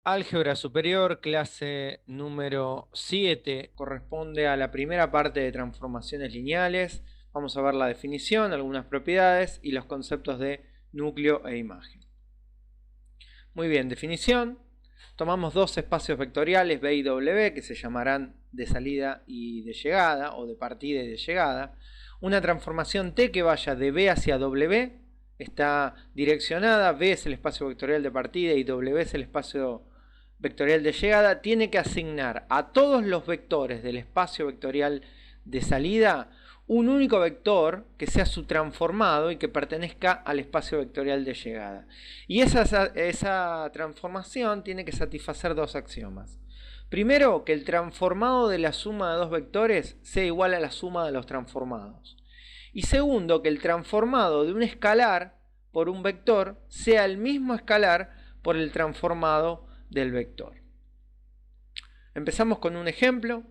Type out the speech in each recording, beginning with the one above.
Álgebra superior, clase número 7, corresponde a la primera parte de transformaciones lineales. Vamos a ver la definición, algunas propiedades y los conceptos de núcleo e imagen. Muy bien, definición. Tomamos dos espacios vectoriales B y W que se llamarán de salida y de llegada, o de partida y de llegada. Una transformación T que vaya de B hacia W está direccionada, B es el espacio vectorial de partida y W es el espacio vectorial de llegada, tiene que asignar a todos los vectores del espacio vectorial de salida un único vector que sea su transformado y que pertenezca al espacio vectorial de llegada. Y esa transformación tiene que satisfacer dos axiomas. Primero, que el transformado de la suma de dos vectores sea igual a la suma de los transformados. Y segundo, que el transformado de un escalar por un vector sea el mismo escalar por el transformado del vector. Empezamos con un ejemplo.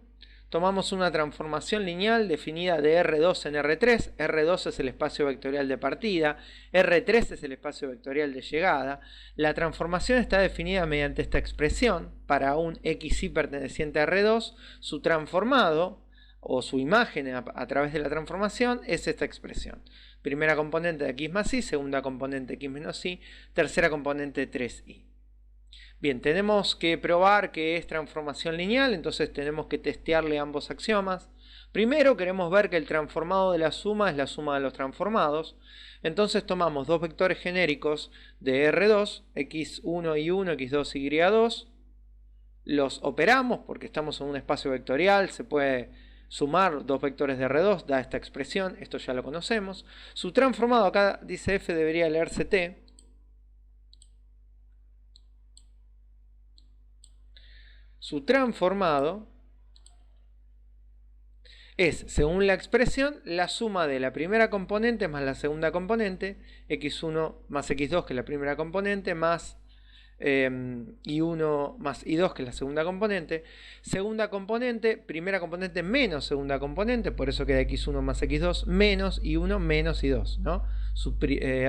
Tomamos una transformación lineal definida de R2 en R3. R2 es el espacio vectorial de partida, R3 es el espacio vectorial de llegada. La transformación está definida mediante esta expresión. Para un xy perteneciente a R2, su transformado o su imagen a través de la transformación es esta expresión. Primera componente de x más y, segunda componente x menos y, tercera componente 3y. Bien, tenemos que probar que es transformación lineal, entonces tenemos que testearle ambos axiomas. Primero queremos ver que el transformado de la suma es la suma de los transformados. Entonces tomamos dos vectores genéricos de R2, x1 y 1, x2 y y2. Los operamos porque estamos en un espacio vectorial, se puede sumar dos vectores de R2, da esta expresión, esto ya lo conocemos. Su transformado, acá dice f, debería leerse t. Su transformado es, según la expresión, la suma de la primera componente más la segunda componente, x1 más x2 que es la primera componente, más y1 más y2 que es la segunda componente, primera componente menos segunda componente, por eso queda x1 más x2 menos y1 menos y2, ¿no?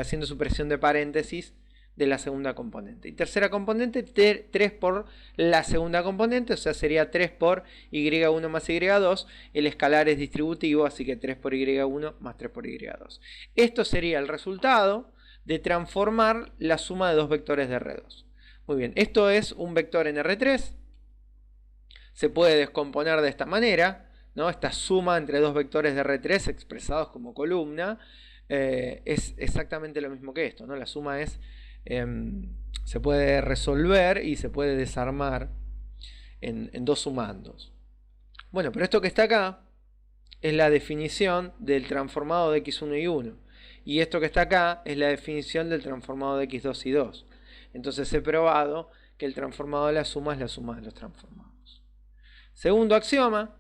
Haciendo supresión de paréntesis de la segunda componente. Y tercera componente, 3 por la segunda componente, o sea, sería 3 por y1 más y2. El escalar es distributivo, así que 3 por y1 más 3 por y2. Esto sería el resultado de transformar la suma de dos vectores de R2. Muy bien, esto es un vector en R3. Se puede descomponer de esta manera, ¿no? Esta suma entre dos vectores de R3 expresados como columna es exactamente lo mismo que esto, ¿no? La suma es se puede resolver y se puede desarmar en dos sumandos. Bueno, pero esto que está acá es la definición del transformado de x1 y 1. Y esto que está acá es la definición del transformado de x2 y 2. Entonces he probado que el transformado de la suma es la suma de los transformados. Segundo axioma.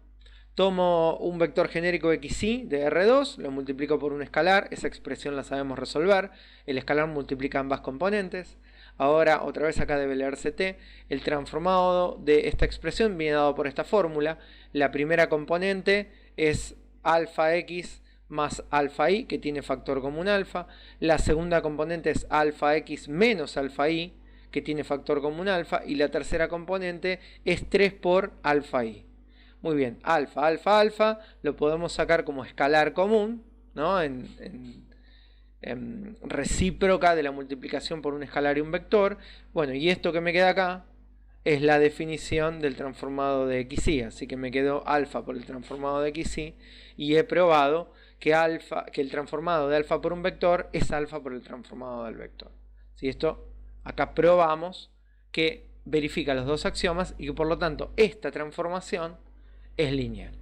Tomo un vector genérico xy de R2, lo multiplico por un escalar, esa expresión la sabemos resolver, el escalar multiplica ambas componentes. Ahora, otra vez acá debe leerse t, el transformado de esta expresión viene dado por esta fórmula. La primera componente es alfa x más alfa y, que tiene factor común alfa. La segunda componente es alfa x menos alfa y, que tiene factor común alfa. Y la tercera componente es 3 por alfa y. Muy bien, alfa, alfa, alfa, lo podemos sacar como escalar común, ¿no? En recíproca de la multiplicación por un escalar y un vector. Bueno, y esto que me queda acá es la definición del transformado de xy, así que me quedó alfa por el transformado de xy y he probado que el transformado de alfa por un vector es alfa por el transformado del vector. ¿Sí? Esto acá probamos que verifica los dos axiomas y que por lo tanto esta transformación es lineal.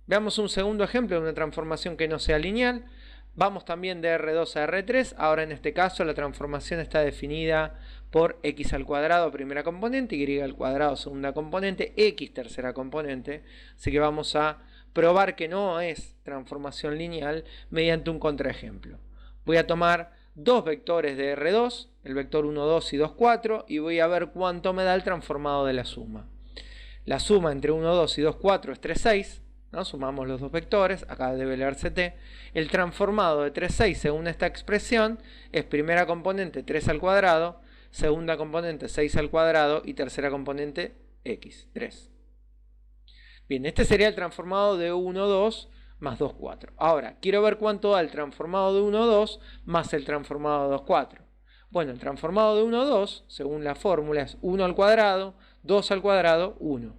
Veamos un segundo ejemplo de una transformación que no sea lineal. Vamos también de R2 a R3. Ahora en este caso la transformación está definida por x al cuadrado primera componente, y al cuadrado segunda componente, x tercera componente. Así que vamos a probar que no es transformación lineal mediante un contraejemplo. Voy a tomar dos vectores de R2, el vector 1, 2 y 2, 4, y voy a ver cuánto me da el transformado de la suma. La suma entre 1, 2 y 2, 4 es 3, 6. ¿No? Sumamos los dos vectores, acá debe leerse t. El transformado de 3, 6 según esta expresión es primera componente 3 al cuadrado, segunda componente 6 al cuadrado y tercera componente x, 3. Bien, este sería el transformado de 1, 2 más 2, 4. Ahora, quiero ver cuánto da el transformado de 1, 2 más el transformado de 2, 4. Bueno, el transformado de 1, 2, según la fórmula, es 1 al cuadrado, 2 al cuadrado, 1.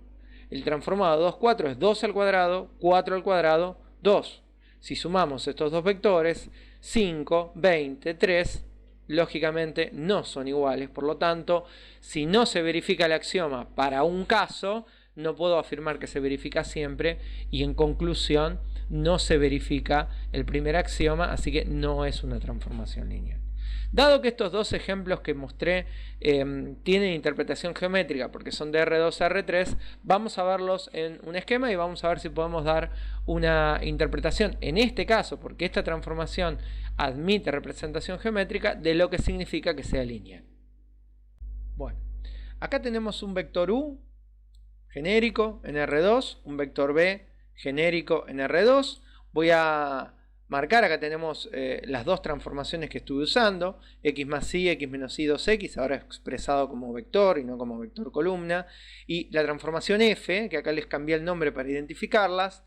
El transformado de 2, 4 es 2 al cuadrado, 4 al cuadrado, 2. Si sumamos estos dos vectores, 5, 20, 3, lógicamente no son iguales. Por lo tanto, si no se verifica el axioma para un caso, no puedo afirmar que se verifica siempre, y en conclusión no se verifica el primer axioma, así que no es una transformación lineal. Dado que estos dos ejemplos que mostré tienen interpretación geométrica porque son de R2 a R3, vamos a verlos en un esquema y vamos a ver si podemos dar una interpretación, en este caso, porque esta transformación admite representación geométrica, de lo que significa que sea lineal. Bueno, acá tenemos un vector U genérico en R2, un vector B genérico en R2. Voy a marcar, acá tenemos las dos transformaciones que estuve usando, x más y, x menos y, 2x, ahora expresado como vector y no como vector columna, y la transformación f, que acá les cambié el nombre para identificarlas,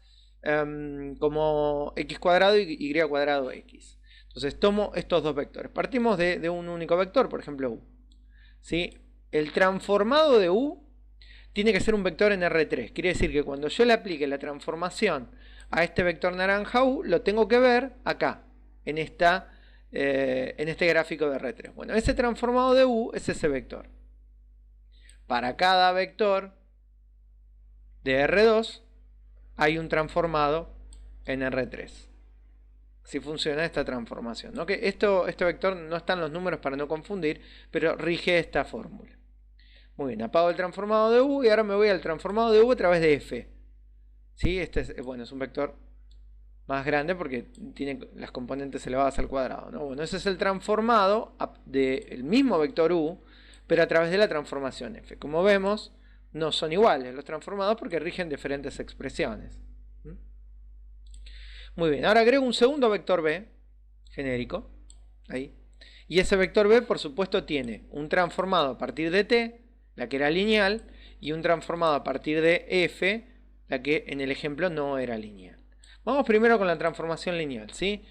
como x cuadrado y y cuadrado x. Entonces tomo estos dos vectores, partimos de un único vector, por ejemplo u, ¿sí? El transformado de u tiene que ser un vector en R3, quiere decir que cuando yo le aplique la transformación a este vector naranja u, lo tengo que ver acá, en este gráfico de R3. Bueno, ese transformado de u es ese vector. Para cada vector de R2 hay un transformado en R3. Así funciona esta transformación, ¿no? Que este vector no están los números para no confundir, pero rige esta fórmula. Muy bien, apago el transformado de u y ahora me voy al transformado de u a través de f. ¿Sí? Este es un vector más grande porque tiene las componentes elevadas al cuadrado, ¿no? Bueno, ese es el transformado del mismo vector u, pero a través de la transformación f. Como vemos, no son iguales los transformados porque rigen diferentes expresiones. Muy bien, ahora agrego un segundo vector b genérico, ahí. Y ese vector b, por supuesto, tiene un transformado a partir de t, la que era lineal, y un transformado a partir de f, la que en el ejemplo no era lineal. Vamos primero con la transformación lineal, ¿sí?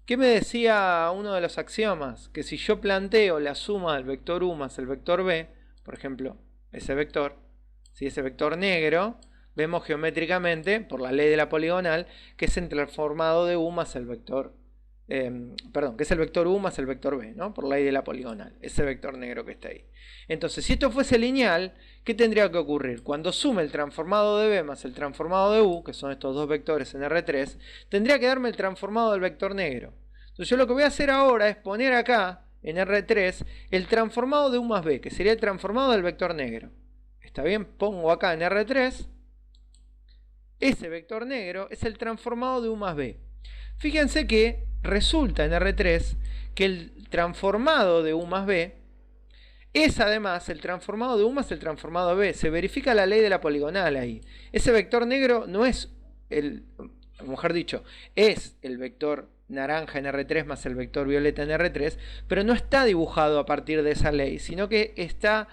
¿Qué me decía uno de los axiomas? Que si yo planteo la suma del vector u más el vector b, por ejemplo, ese vector, ¿sí? Ese vector negro, vemos geométricamente, por la ley de la poligonal, que es el transformado de u más el vector, que es el vector u más el vector b, ¿no? Por la ley de la poligonal, ese vector negro que está ahí. Entonces, si esto fuese lineal, ¿qué tendría que ocurrir? Cuando sume el transformado de b más el transformado de u, que son estos dos vectores en R3, tendría que darme el transformado del vector negro. Entonces yo lo que voy a hacer ahora es poner acá, en R3, el transformado de u más b, que sería el transformado del vector negro. ¿Está bien? Pongo acá en R3, ese vector negro es el transformado de u más b. Fíjense que resulta en R3 que el transformado de u más b es además el transformado de u más el transformado de b. Se verifica la ley de la poligonal ahí. Ese vector negro no es mejor dicho, es el vector naranja en R3 más el vector violeta en R3, pero no está dibujado a partir de esa ley, sino que está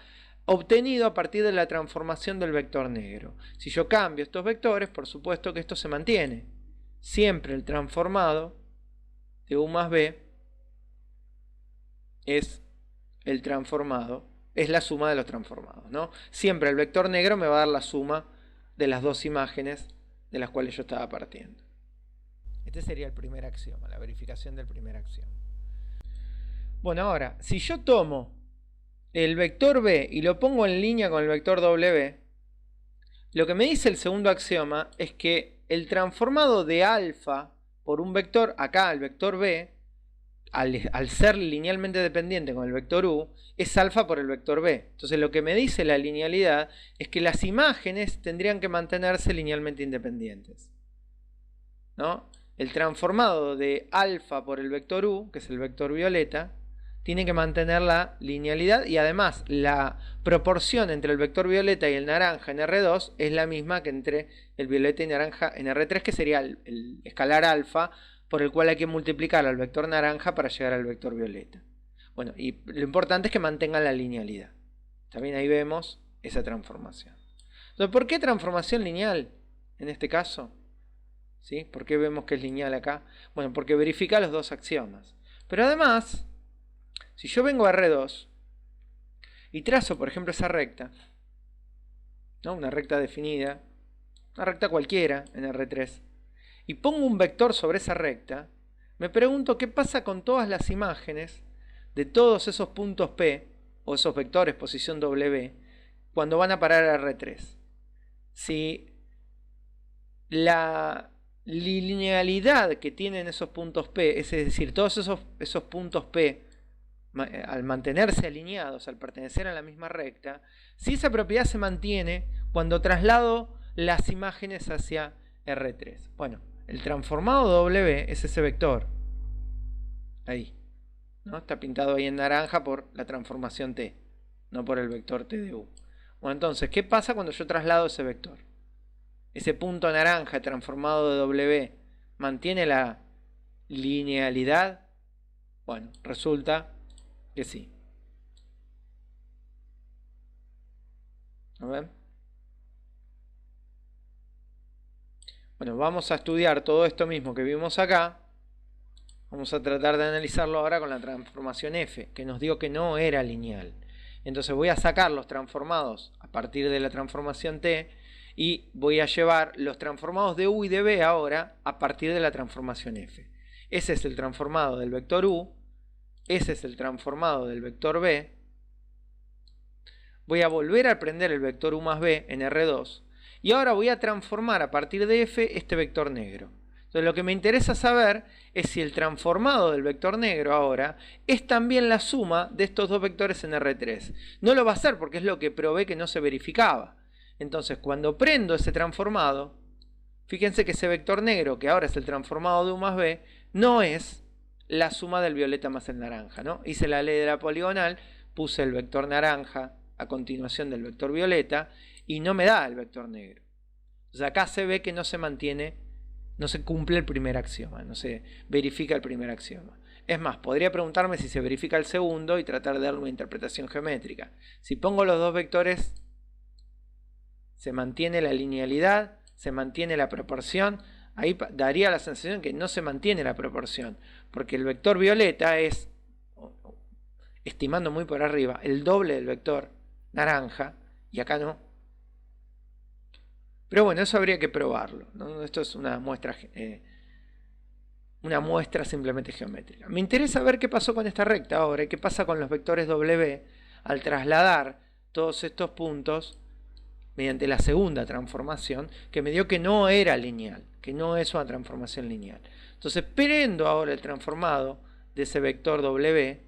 obtenido a partir de la transformación del vector negro. Si yo cambio estos vectores, por supuesto que esto se mantiene. Siempre el transformado de u más b es el transformado, es la suma de los transformados, ¿no? Siempre el vector negro me va a dar la suma de las dos imágenes de las cuales yo estaba partiendo. Este sería el primer axioma, la verificación del primer axioma. Bueno, ahora, si yo tomo el vector b y lo pongo en línea con el vector w, lo que me dice el segundo axioma es que el transformado de alfa por un vector, acá el vector b, al ser linealmente dependiente con el vector u, es alfa por el vector b. Entonces lo que me dice la linealidad es que las imágenes tendrían que mantenerse linealmente independientes, ¿no? El transformado de alfa por el vector u, que es el vector violeta, tiene que mantener la linealidad, y además la proporción entre el vector violeta y el naranja en R2 es la misma que entre el violeta y naranja en R3, que sería el escalar alfa, por el cual hay que multiplicar al vector naranja para llegar al vector violeta. Bueno, y lo importante es que mantengan la linealidad. También ahí vemos esa transformación. Entonces, ¿por qué transformación lineal en este caso? ¿Sí? ¿Por qué vemos que es lineal acá? Bueno, porque verifica los dos axiomas. Pero además, si yo vengo a R2 y trazo, por ejemplo, esa recta, ¿no? Una recta definida, una recta cualquiera en R3, y pongo un vector sobre esa recta, me pregunto qué pasa con todas las imágenes de todos esos puntos P, o esos vectores posición W, cuando van a parar a R3. Si la linealidad que tienen esos puntos P, es decir, todos esos puntos P, al mantenerse alineados, al pertenecer a la misma recta, si esa propiedad se mantiene cuando traslado las imágenes hacia R3. Bueno, el transformado W es ese vector. Ahí. ¿No? Está pintado ahí en naranja por la transformación T, no por el vector T de U. Bueno, entonces, ¿qué pasa cuando yo traslado ese vector? Ese punto naranja transformado de W mantiene la linealidad. Bueno, resulta que sí. ¿Lo ven? Bueno, vamos a estudiar todo esto mismo que vimos acá. Vamos a tratar de analizarlo ahora con la transformación F, que nos dio que no era lineal. Entonces voy a sacar los transformados a partir de la transformación T y voy a llevar los transformados de U y de B ahora a partir de la transformación F. Ese es el transformado del vector U, ese es el transformado del vector B. Voy a volver a aprender el vector U más B en R2 y ahora voy a transformar a partir de F este vector negro. Entonces lo que me interesa saber es si el transformado del vector negro ahora es también la suma de estos dos vectores en R3. No lo va a hacer porque es lo que probé que no se verificaba. Entonces cuando prendo ese transformado, fíjense que ese vector negro, que ahora es el transformado de U más B, no es la suma del violeta más el naranja, ¿no? Hice la ley de la poligonal, puse el vector naranja a continuación del vector violeta y no me da el vector negro. Entonces acá se ve que no se mantiene, no se cumple el primer axioma, no se verifica el primer axioma. Es más, podría preguntarme si se verifica el segundo y tratar de darle una interpretación geométrica. Si pongo los dos vectores, se mantiene la linealidad, se mantiene la proporción. Ahí daría la sensación que no se mantiene la proporción, porque el vector violeta es, estimando muy por arriba, el doble del vector naranja, y acá no. Pero bueno, eso habría que probarlo, ¿no? Esto es una muestra simplemente geométrica. Me interesa ver qué pasó con esta recta ahora y qué pasa con los vectores W al trasladar todos estos puntos mediante la segunda transformación, que me dio que no era lineal, que no es una transformación lineal. Entonces prendo ahora el transformado de ese vector W,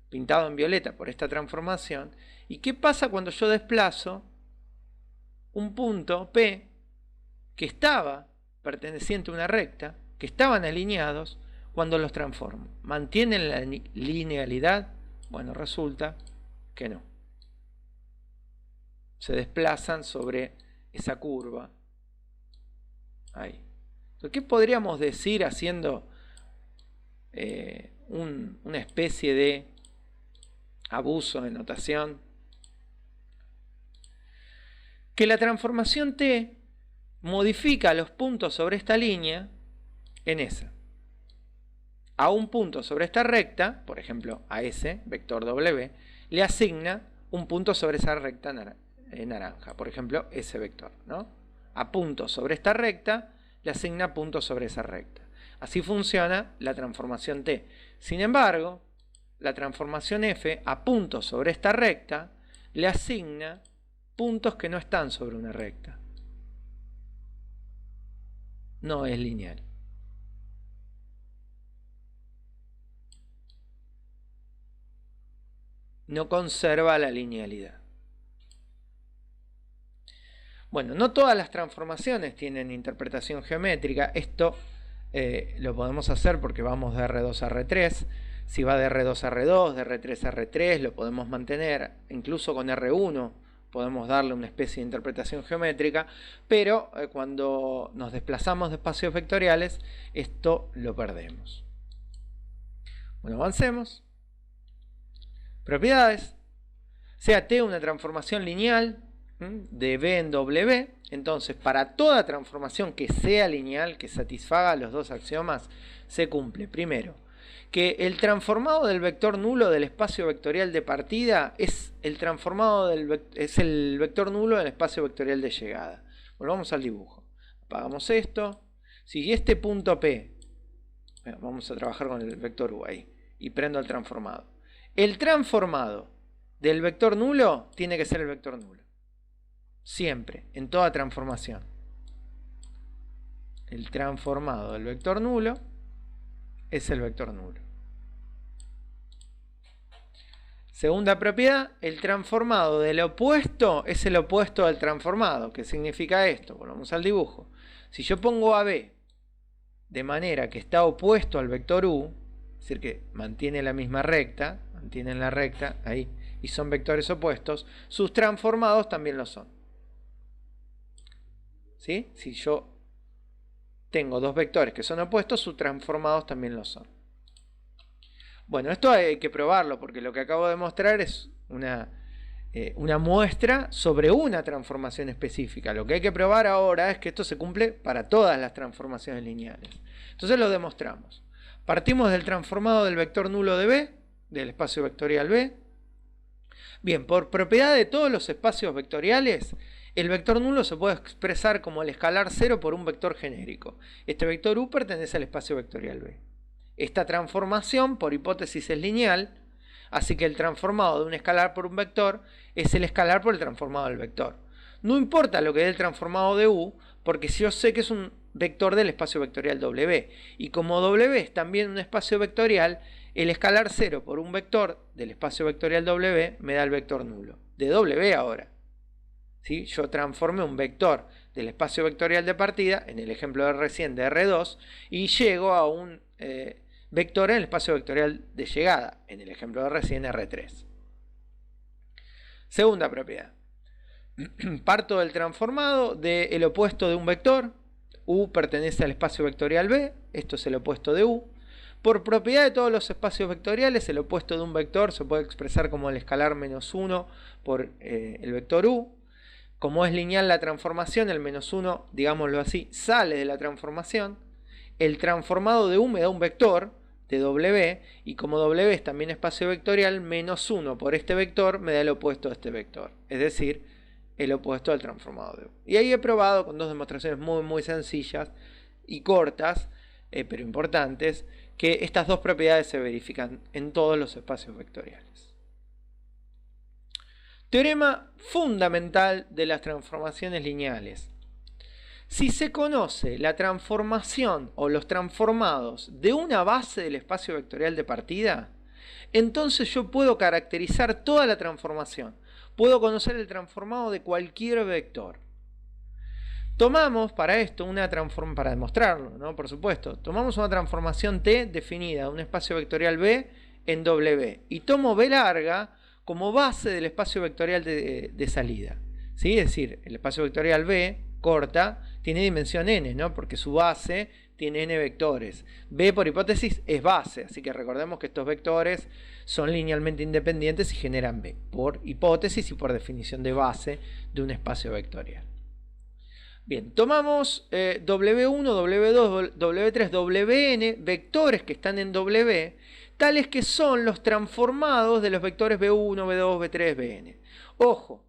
pintado en violeta por esta transformación, y qué pasa cuando yo desplazo un punto P que estaba perteneciente a una recta, que estaban alineados, cuando los transformo. ¿Mantienen la linealidad? Bueno, resulta que no. Se desplazan sobre esa curva. Ahí. Entonces, ¿qué podríamos decir haciendo una especie de abuso de notación? Que la transformación T modifica los puntos sobre esta línea en esa. A un punto sobre esta recta, por ejemplo a ese vector W, le asigna un punto sobre esa recta naranja, por ejemplo ese vector, ¿no? A puntos sobre esta recta le asigna puntos sobre esa recta. Así funciona la transformación T. Sin embargo, la transformación F a puntos sobre esta recta le asigna puntos que no están sobre una recta. No es lineal. No conserva la linealidad. Bueno, no todas las transformaciones tienen interpretación geométrica. Esto lo podemos hacer porque vamos de R2 a R3. Si va de R2 a R2, de R3 a R3, lo podemos mantener. Incluso con R1 podemos darle una especie de interpretación geométrica, pero cuando nos desplazamos de espacios vectoriales, esto lo perdemos. Bueno, avancemos. propiedades, sea T una transformación lineal de B en W. Entonces, para toda transformación que sea lineal, que satisfaga los dos axiomas, se cumple, primero, que el transformado del vector nulo del espacio vectorial de partida es el vector nulo del espacio vectorial de llegada. Volvamos al dibujo. Apagamos esto. Si este punto P, vamos a trabajar con el vector U ahí, y prendo el transformado. El transformado del vector nulo tiene que ser el vector nulo. Siempre, en toda transformación. El transformado del vector nulo es el vector nulo. Segunda propiedad, el transformado del opuesto es el opuesto del transformado. ¿Qué significa esto? Volvamos al dibujo. Si yo pongo a B de manera que está opuesto al vector U, es decir, que mantiene la misma recta, mantienen la recta ahí, y son vectores opuestos, sus transformados también lo son. ¿Sí? Si yo tengo dos vectores que son opuestos, sus transformados también lo son. Bueno, esto hay que probarlo porque lo que acabo de mostrar es una muestra sobre una transformación específica. Lo que hay que probar ahora es que esto se cumple para todas las transformaciones lineales. Entonces lo demostramos. Partimos del transformado del vector nulo de B, del espacio vectorial B. Bien, por propiedad de todos los espacios vectoriales, el vector nulo se puede expresar como el escalar 0 por un vector genérico. Este vector U pertenece al espacio vectorial B. Esta transformación, por hipótesis, es lineal, así que el transformado de un escalar por un vector es el escalar por el transformado del vector. No importa lo que dé el transformado de U, porque si yo sé que es un vector del espacio vectorial W, y como W es también un espacio vectorial, el escalar 0 por un vector del espacio vectorial W me da el vector nulo, de W ahora. ¿Sí? Yo transformé un vector del espacio vectorial de partida, en el ejemplo de recién de R2, y llego a un vector en el espacio vectorial de llegada, en el ejemplo de recién R3. Segunda propiedad. Parto del transformado del opuesto de un vector. U pertenece al espacio vectorial B, esto es el opuesto de U. Por propiedad de todos los espacios vectoriales, el opuesto de un vector se puede expresar como el escalar -1 por el vector U. Como es lineal la transformación, el -1, digámoslo así, sale de la transformación. El transformado de U me da un vector de W, y como W es también espacio vectorial, -1 por este vector me da el opuesto de este vector, es decir, el opuesto del transformado de U. Y ahí he probado con dos demostraciones muy sencillas y cortas, pero importantes, que estas dos propiedades se verifican en todos los espacios vectoriales. Teorema fundamental de las transformaciones lineales. Si se conoce la transformación o los transformados de una base del espacio vectorial de partida, entonces yo puedo caracterizar toda la transformación. Puedo conocer el transformado de cualquier vector. Tomamos para esto para demostrarlo, ¿no? Por supuesto, tomamos una transformación T definida de un espacio vectorial B en W y tomo B larga como base del espacio vectorial de salida. ¿Sí? Es decir, el espacio vectorial B corta tiene dimensión n, ¿no? Porque su base tiene n vectores. B por hipótesis es base, así que recordemos que estos vectores son linealmente independientes y generan B por hipótesis y por definición de base de un espacio vectorial. Bien, tomamos W1, W2, W3, Wn, vectores que están en W, tales que son los transformados de los vectores B1, B2, B3, Bn. Ojo,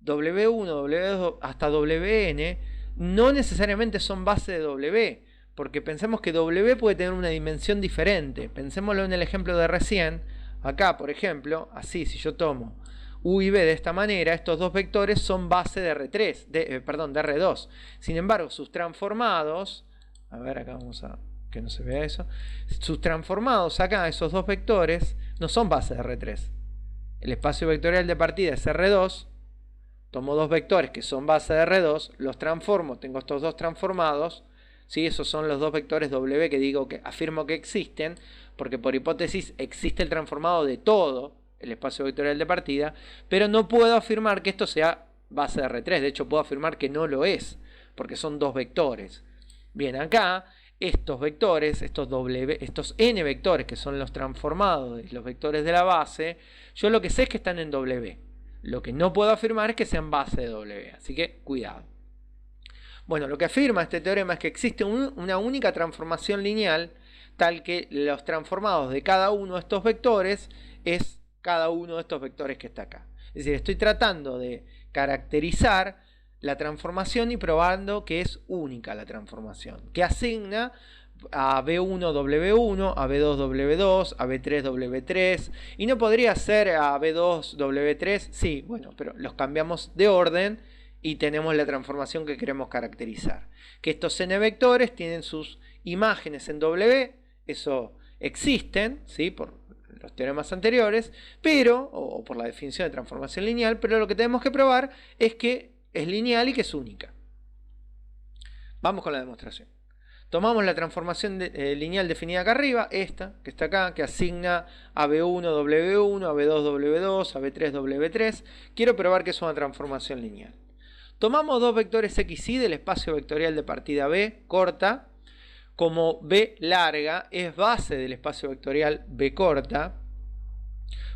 W1, W2 hasta Wn no necesariamente son base de W, porque pensemos que W puede tener una dimensión diferente. Pensémoslo en el ejemplo de recién. Acá, por ejemplo, así, si yo tomo U y B de esta manera, estos dos vectores son base de R3, de R2. Sin embargo, sus transformados, a ver, acá vamos a que no se vea eso, sus transformados acá, esos dos vectores, no son base de R3. El espacio vectorial de partida es R2, tomo dos vectores que son base de R2, los transformo, tengo estos dos transformados, ¿sí? Esos son los dos vectores W que digo que afirmo que existen, porque por hipótesis existe el transformado de todo el espacio vectorial de partida, pero no puedo afirmar que esto sea base de R3, de hecho puedo afirmar que no lo es, porque son dos vectores. Bien, acá estos vectores, estos n vectores que son los transformados de los vectores de la base, yo lo que sé es que están en W. Lo que no puedo afirmar es que sean base de W, así que cuidado. Bueno, lo que afirma este teorema es que existe una única transformación lineal tal que los transformados de cada uno de estos vectores es cada uno de estos vectores que está acá. Es decir, estoy tratando de caracterizar la transformación y probando que es única la transformación, que asigna a B1 W1, a B2 W2, a B3 W3, y no podría ser a B2 W3, sí, bueno, pero los cambiamos de orden y tenemos la transformación que queremos caracterizar. Que estos n vectores tienen sus imágenes en W, eso existen, ¿sí? Por los teoremas anteriores, pero, o por la definición de transformación lineal, pero lo que tenemos que probar es que es lineal y que es única. Vamos con la demostración. Tomamos la transformación lineal definida acá arriba, esta que está acá, que asigna a B1 W1, a B2 W2, a B3 W3. Quiero probar que es una transformación lineal. Tomamos dos vectores x, y del espacio vectorial de partida B corta. Como B larga es base del espacio vectorial B corta,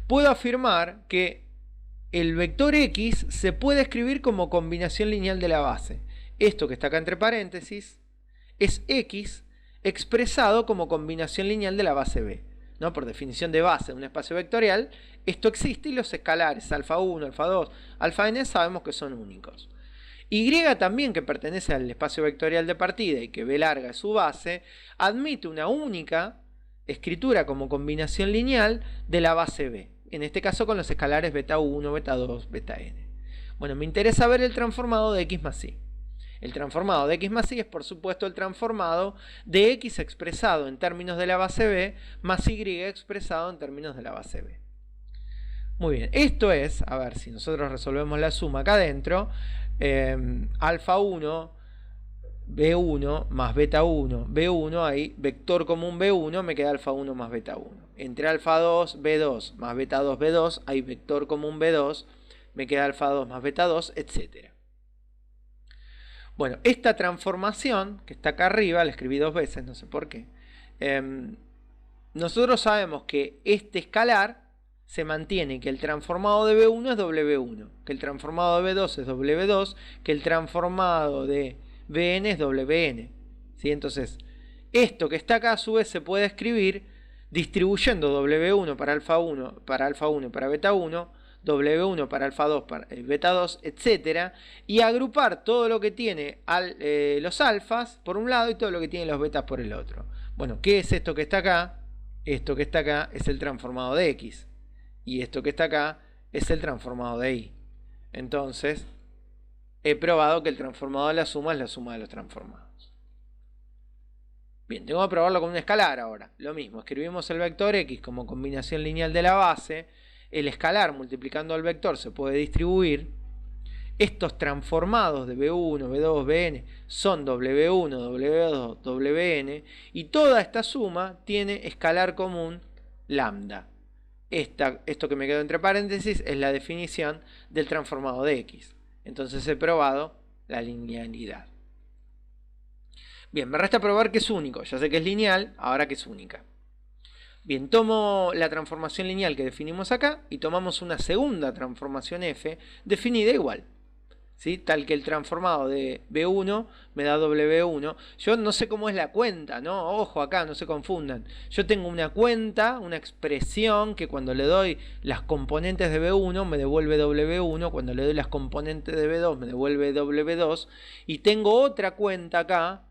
puedo afirmar que el vector x se puede escribir como combinación lineal de la base. Esto que está acá entre paréntesis es x expresado como combinación lineal de la base B, ¿no? Por definición de base de un espacio vectorial, esto existe y los escalares alfa 1, alfa 2, alfa n sabemos que son únicos. Y también, que pertenece al espacio vectorial de partida y que B larga es su base, admite una única escritura como combinación lineal de la base B, en este caso con los escalares beta 1, beta 2, beta n. Bueno, me interesa ver el transformado de x más y. El transformado de x más y es, por supuesto, el transformado de x expresado en términos de la base B más y expresado en términos de la base B. Muy bien, esto es, a ver si nosotros resolvemos la suma acá adentro, alfa 1 B1 más beta 1 B1, ahí vector común B1, me queda alfa 1 más beta 1. Entre alfa 2 B2 más beta 2 B2 hay vector común B2, me queda alfa 2 más beta 2, etc. Bueno, esta transformación que está acá arriba, la escribí dos veces, no sé por qué. Nosotros sabemos que este escalar se mantiene, que el transformado de B1 es W1, que el transformado de B2 es W2, que el transformado de Bn es Wn. ¿Sí? Entonces, esto que está acá a su vez se puede escribir distribuyendo W1 para alfa 1, para alfa 1 y para beta 1, W1 para alfa 2, para beta 2, etc. Y agrupar todo lo que tiene los alfas por un lado y todo lo que tiene los betas por el otro. Bueno, ¿qué es esto que está acá? Esto que está acá es el transformado de X. Y esto que está acá es el transformado de Y. Entonces, he probado que el transformado de la suma es la suma de los transformados. Bien, tengo que probarlo con un escalar ahora. Lo mismo, escribimos el vector X como combinación lineal de la base. El escalar multiplicando al vector se puede distribuir. Estos transformados de B1, B2, Bn son W1, W2, Wn. Y toda esta suma tiene escalar común lambda. Esto que me quedó entre paréntesis es la definición del transformado de X. Entonces he probado la linealidad. Bien, me resta probar que es único. Ya sé que es lineal, ahora que es única. Bien, tomo la transformación lineal que definimos acá y tomamos una segunda transformación f definida igual. ¿Sí? Tal que el transformado de B1 me da W1. Yo no sé cómo es la cuenta, ¿no? Ojo acá, no se confundan. Yo tengo una cuenta, una expresión que cuando le doy las componentes de B1 me devuelve W1, cuando le doy las componentes de B2 me devuelve W2, y tengo otra cuenta acá,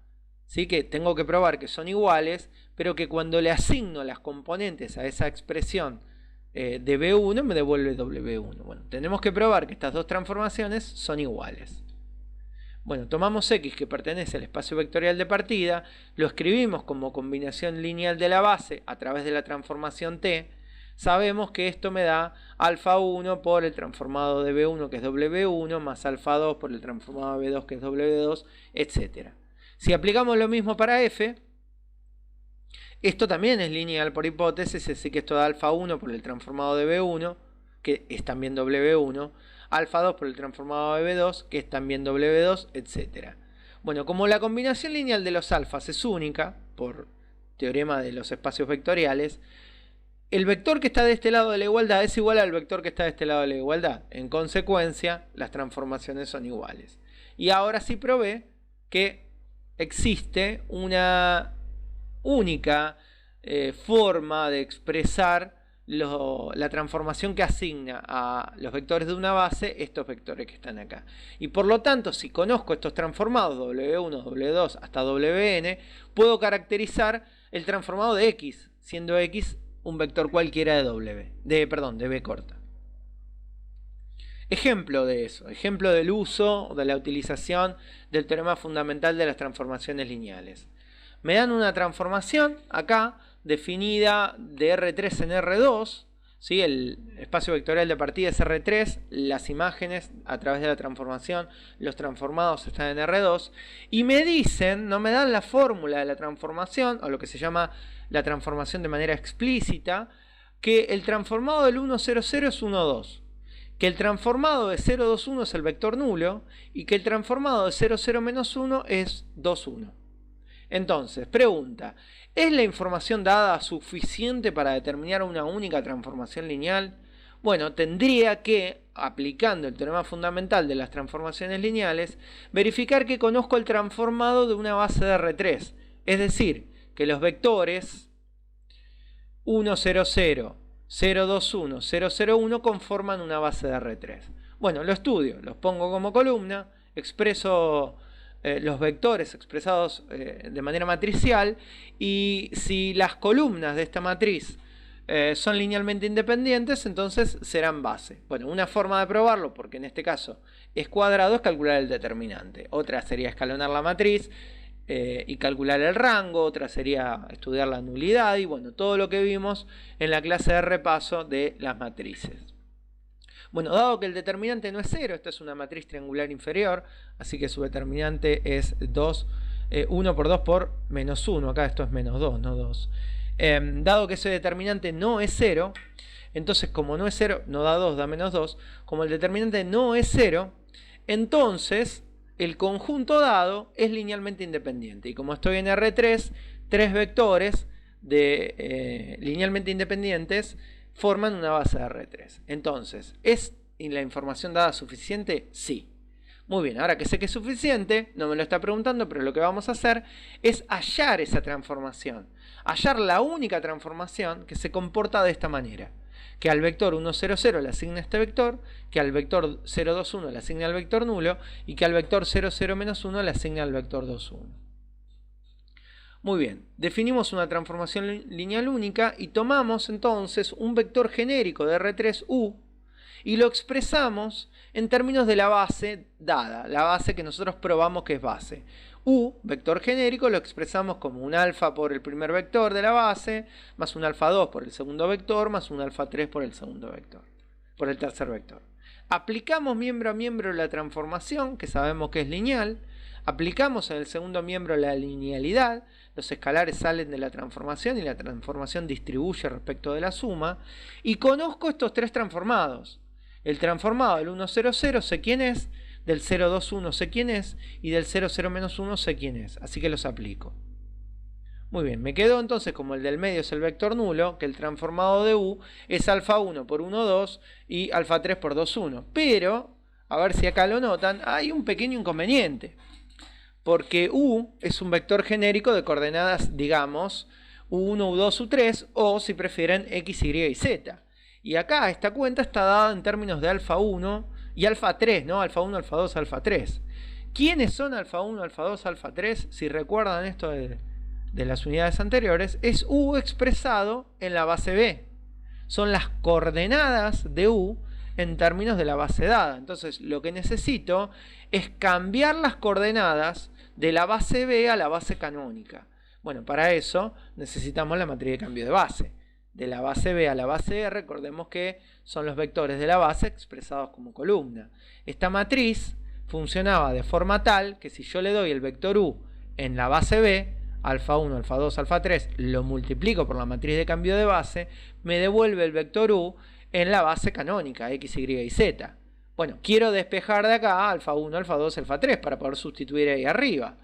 ¿sí? Que tengo que probar que son iguales, pero que cuando le asigno las componentes a esa expresión de B1 me devuelve W1. Bueno, tenemos que probar que estas dos transformaciones son iguales. Bueno, tomamos X que pertenece al espacio vectorial de partida, lo escribimos como combinación lineal de la base a través de la transformación T. Sabemos que esto me da alfa 1 por el transformado de B1 que es W1 más alfa 2 por el transformado de B2 que es W2, etc. Si aplicamos lo mismo para F, esto también es lineal por hipótesis, así que esto da alfa 1 por el transformado de B1, que es también W1, alfa 2 por el transformado de B2, que es también W2, etc. Bueno, como la combinación lineal de los alfas es única, por teorema de los espacios vectoriales, el vector que está de este lado de la igualdad es igual al vector que está de este lado de la igualdad. En consecuencia, las transformaciones son iguales. Y ahora sí probé que existe una única forma de expresar la transformación que asigna a los vectores de una base estos vectores que están acá. Y por lo tanto, si conozco estos transformados W1, W2 hasta Wn, puedo caracterizar el transformado de X, siendo X un vector cualquiera de B corta. Ejemplo de eso, ejemplo del uso, de la utilización del teorema fundamental de las transformaciones lineales. Me dan una transformación acá definida de R3 en R2, ¿sí? El espacio vectorial de partida es R3, las imágenes a través de la transformación, los transformados están en R2, y me dicen, no me dan la fórmula de la transformación, o lo que se llama la transformación de manera explícita, que el transformado del 1, 0, 0 es 1, 2. Que el transformado de 0, 2, 1 es el vector nulo y que el transformado de 0, 0, menos 1 es 2, 1. Entonces, pregunta, ¿es la información dada suficiente para determinar una única transformación lineal? Bueno, tendría que, aplicando el teorema fundamental de las transformaciones lineales, verificar que conozco el transformado de una base de R3. Es decir, que los vectores 1, 0, 0, 0, 2, 1, 0, 0, 1 conforman una base de R3. Bueno, lo estudio, los pongo como columna, expreso los vectores expresados de manera matricial, y si las columnas de esta matriz son linealmente independientes, entonces serán base. Bueno, una forma de probarlo, porque en este caso es cuadrado, es calcular el determinante. Otra sería escalonar la matriz y calcular el rango, otra sería estudiar la nulidad y bueno, todo lo que vimos en la clase de repaso de las matrices. Bueno, dado que el determinante no es 0, esta es una matriz triangular inferior, así que su determinante es 1 por 2 por menos 1, acá esto es menos 2, no 2. Dado que ese determinante no es 0, entonces como no es 0, no da 2, da menos 2, como el determinante no es 0, entonces el conjunto dado es linealmente independiente. Y como estoy en R3, tres vectores linealmente independientes forman una base de R3. Entonces, ¿es la información dada suficiente? Sí. Muy bien, ahora que sé que es suficiente, no me lo está preguntando, pero lo que vamos a hacer es hallar esa transformación. Hallar la única transformación que se comporta de esta manera. Que al vector 1, 0, 0 le asigne este vector, que al vector 0, 2, 1 le asigne al vector nulo, y que al vector 0, 0, menos 1 le asigne al vector 2, 1. Muy bien, definimos una transformación lineal única y tomamos entonces un vector genérico de R3U y lo expresamos en términos de la base dada, la base que nosotros probamos que es base. U, vector genérico, lo expresamos como un alfa por el primer vector de la base, más un alfa 2 por el segundo vector, más un alfa 3 por el segundo vector, por el tercer vector. Aplicamos miembro a miembro la transformación, que sabemos que es lineal. Aplicamos en el segundo miembro la linealidad, los escalares salen de la transformación y la transformación distribuye respecto de la suma, y conozco estos tres transformados. El transformado del 1, 0, 0 sé quién es, del 0, 2, 1 sé quién es, y del 0, 0, menos 1 sé quién es, así que los aplico. Muy bien, me quedó entonces como el del medio es el vector nulo, que el transformado de U es alfa 1 por 1, 2 y alfa 3 por 2, 1. Pero, a ver si acá lo notan, hay un pequeño inconveniente. Porque U es un vector genérico de coordenadas, digamos, U1, U2, U3, o si prefieren X, Y y Z. Y acá esta cuenta está dada en términos de alfa 1 y alfa 3, ¿no? Alfa 1, alfa 2, alfa 3. ¿Quiénes son alfa 1, alfa 2, alfa 3? Si recuerdan esto de las unidades anteriores, es U expresado en la base B. Son las coordenadas de U en términos de la base dada. Entonces lo que necesito es cambiar las coordenadas de la base B a la base canónica. Bueno, para eso necesitamos la matriz de cambio de base. De la base B a la base E, recordemos que son los vectores de la base expresados como columna. Esta matriz funcionaba de forma tal que si yo le doy el vector U en la base B, alfa 1, alfa 2, alfa 3, lo multiplico por la matriz de cambio de base, me devuelve el vector U en la base canónica, X, Y y Z. Bueno, quiero despejar de acá alfa 1, alfa 2, alfa 3 para poder sustituir ahí arriba.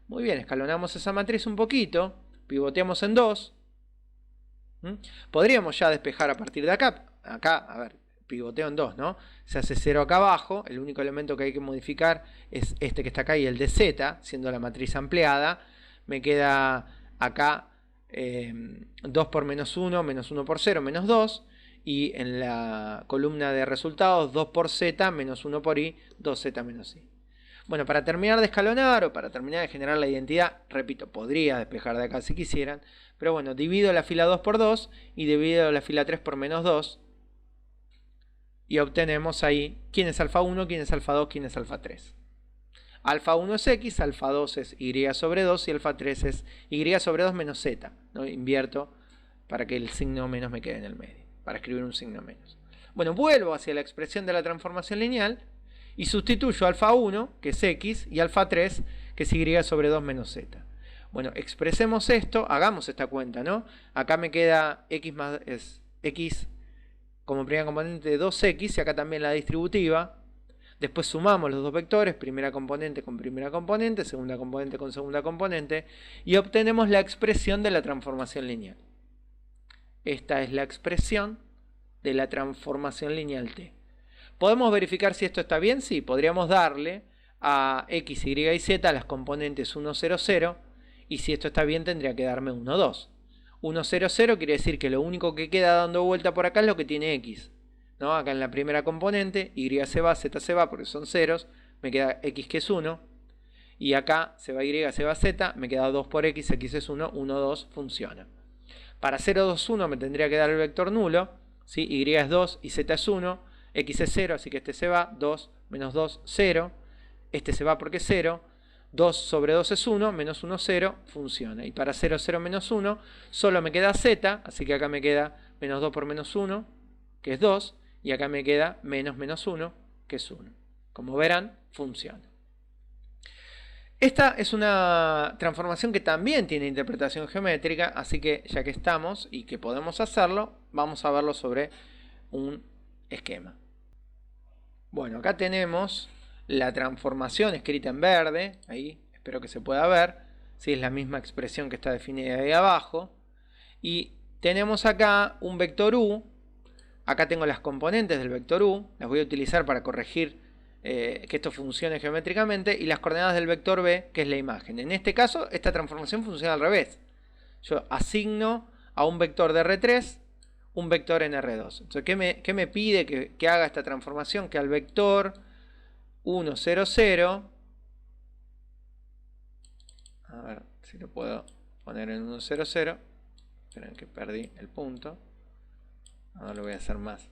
Muy bien, escalonamos esa matriz un poquito, pivoteamos en 2. Podríamos ya despejar a partir de acá. Acá, a ver, pivoteo en 2, ¿no? Se hace 0 acá abajo. El único elemento que hay que modificar es este que está acá y el de z, siendo la matriz ampliada. Me queda acá 2 por menos 1, menos 1 por 0, menos 2. Y en la columna de resultados, 2 por z, menos 1 por i, 2z menos i. Bueno, para terminar de escalonar o para terminar de generar la identidad, repito, podría despejar de acá si quisieran, pero bueno, divido la fila 2 por 2 y divido la fila 3 por menos 2 y obtenemos ahí quién es alfa 1, quién es alfa 2, quién es alfa 3. Alfa 1 es x, alfa 2 es y sobre 2 y alfa 3 es y sobre 2 menos z. ¿No? Invierto para que el signo menos me quede en el medio, para escribir un signo menos. Bueno, vuelvo hacia la expresión de la transformación lineal y sustituyo alfa 1, que es x, y alfa 3, que es y sobre 2 menos z. Bueno, expresemos esto, hagamos esta cuenta, ¿no? Acá me queda x más es x como primera componente de 2x, y acá también la distributiva. Después sumamos los dos vectores, primera componente con primera componente, segunda componente con segunda componente, y obtenemos la expresión de la transformación lineal. Esta es la expresión de la transformación lineal t. ¿Podemos verificar si esto está bien? Sí, podríamos darle a x, y y z las componentes 1, 0, 0, y si esto está bien tendría que darme 1, 2. 1, 0, 0 quiere decir que lo único que queda dando vuelta por acá es lo que tiene x. ¿No? Acá en la primera componente, y se va, z se va porque son ceros, me queda x que es 1, y acá se va y, se va z, me queda 2 por x, x es 1, 1, 2, funciona. Para 0, 2, 1 me tendría que dar el vector nulo, ¿sí? Y es 2 y z es 1, x es 0, así que este se va, 2 menos 2, 0, este se va porque es 0, 2 sobre 2 es 1, menos 1, 0, funciona. Y para 0, 0 menos 1, solo me queda z, así que acá me queda menos 2 por menos 1, que es 2, y acá me queda menos menos 1, que es 1. Como verán, funciona. Esta es una transformación que también tiene interpretación geométrica, así que ya que estamos y que podemos hacerlo, vamos a verlo sobre un esquema. Bueno, acá tenemos la transformación escrita en verde, ahí espero que se pueda ver, ¿sí? Es la misma expresión que está definida ahí abajo, y tenemos acá un vector u. Acá tengo las componentes del vector u, las voy a utilizar para corregir que esto funcione geométricamente, y las coordenadas del vector b, que es la imagen. En este caso, esta transformación funciona al revés. Yo asigno a un vector de R3 un vector en R2. Entonces, ¿qué me pide que haga esta transformación? Que al vector 1, 0, 0, a ver si lo puedo poner en 1, 0, 0. Esperen que perdí el punto. Ahora lo voy a hacer más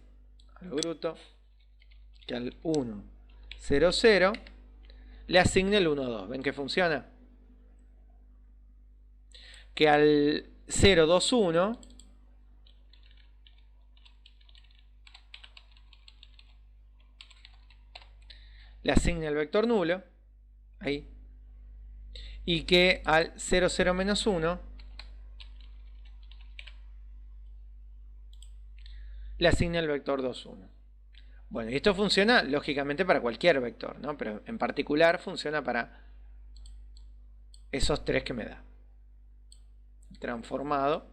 a lo bruto. Que al 1, 0, 0 le asigne el 1, 2. ¿Ven que funciona? Que al 0, 2, 1 le asigne el vector nulo. Ahí. Y que al 0, 0 menos 1 le asigne el vector 2, 1. Bueno, y esto funciona lógicamente para cualquier vector, ¿no? Pero en particular funciona para esos tres que me da. Transformado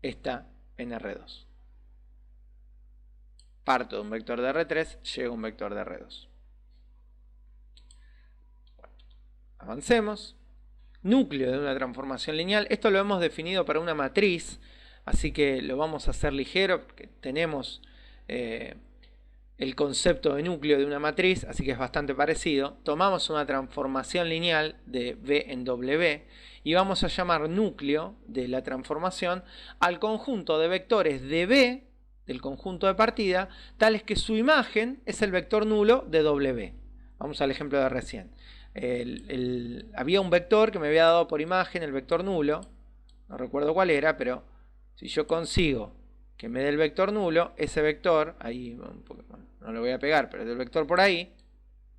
está en R2. Parto de un vector de R3, llego a un vector de R2. Bueno, avancemos. Núcleo de una transformación lineal. Esto lo hemos definido para una matriz, así que lo vamos a hacer ligero porque tenemos el concepto de núcleo de una matriz, así que es bastante parecido. Tomamos una transformación lineal de V en W y vamos a llamar núcleo de la transformación al conjunto de vectores de V del conjunto de partida, tales que su imagen es el vector nulo de W. Vamos al ejemplo de recién. Había un vector que me había dado por imagen el vector nulo, no recuerdo cuál era, pero si yo consigo que me dé el vector nulo, ese vector, ahí no lo voy a pegar, pero el vector por ahí,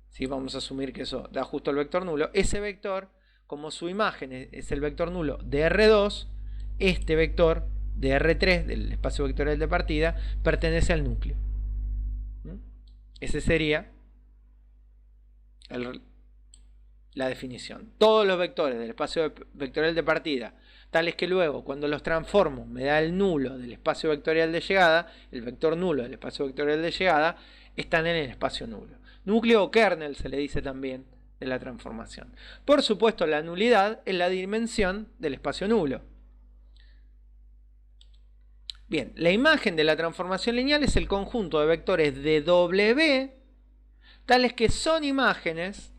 ¿sí? Vamos a asumir que eso da justo el vector nulo, ese vector, como su imagen es el vector nulo de R2, este vector de R3, del espacio vectorial de partida, pertenece al núcleo. Ese sería la definición. Todos los vectores del espacio vectorial de partida, tales que luego cuando los transformo me da el nulo del espacio vectorial de llegada, el vector nulo del espacio vectorial de llegada, están en el espacio nulo. Núcleo o kernel se le dice también de la transformación. Por supuesto, la nulidad es la dimensión del espacio nulo. Bien, la imagen de la transformación lineal es el conjunto de vectores de W, tales que son imágenes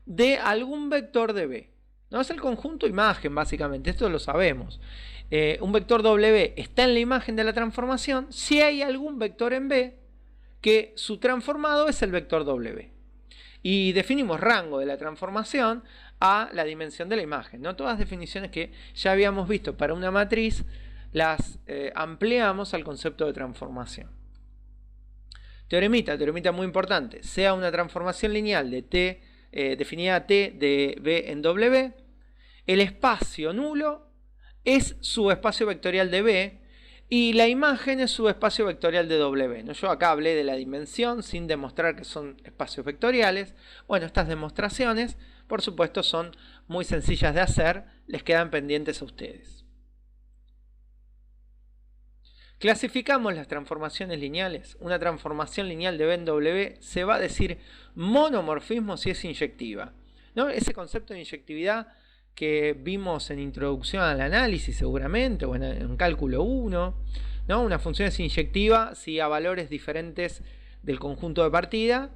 de algún vector de B. No es el conjunto imagen, básicamente, esto lo sabemos. Un vector W está en la imagen de la transformación si hay algún vector en B que su transformado es el vector W. Y definimos rango de la transformación a la dimensión de la imagen, ¿no? Todas definiciones que ya habíamos visto para una matriz las ampliamos al concepto de transformación. Teoremita muy importante. Sea una transformación lineal de T, definida T de B en W, el espacio nulo es subespacio vectorial de B y la imagen es subespacio vectorial de W, ¿no? Yo acá hablé de la dimensión sin demostrar que son espacios vectoriales. Bueno, estas demostraciones, por supuesto, son muy sencillas de hacer, les quedan pendientes a ustedes. Clasificamos las transformaciones lineales. Una transformación lineal de B en W se va a decir monomorfismo si es inyectiva, ¿no? Ese concepto de inyectividad que vimos en introducción al análisis seguramente, o en cálculo 1, ¿no? Una función es inyectiva si a valores diferentes del conjunto de partida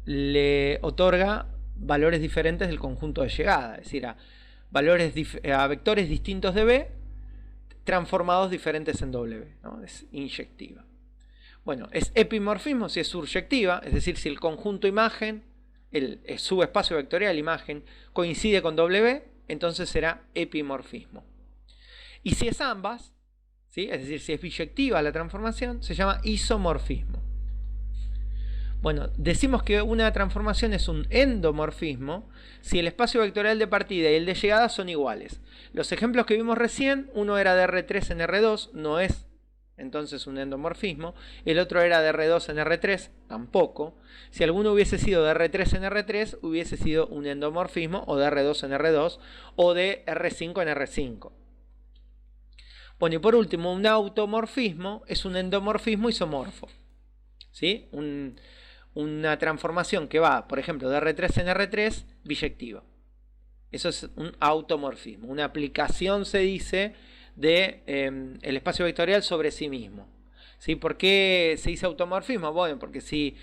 le otorga valores diferentes del conjunto de llegada, es decir, a vectores distintos de B transformados diferentes en W, ¿no? Es inyectiva. Bueno, es epimorfismo si es surjectiva, es decir, si el conjunto imagen, el subespacio vectorial imagen, coincide con W, entonces será epimorfismo. Y si es ambas, ¿sí? Es decir, si es biyectiva la transformación, se llama isomorfismo. Bueno, decimos que una transformación es un endomorfismo si el espacio vectorial de partida y el de llegada son iguales. Los ejemplos que vimos recién, uno era de R3 en R2, no es entonces un endomorfismo. El otro era de R2 en R3, tampoco. Si alguno hubiese sido de R3 en R3, hubiese sido un endomorfismo, o de R2 en R2, o de R5 en R5. Bueno, y por último, un automorfismo es un endomorfismo isomorfo, ¿sí? Una transformación que va, por ejemplo, de R3 en R3, biyectiva. Eso es un automorfismo, una aplicación, se dice, de el espacio vectorial sobre sí mismo, ¿sí? ¿Por qué se dice automorfismo? Bueno, porque si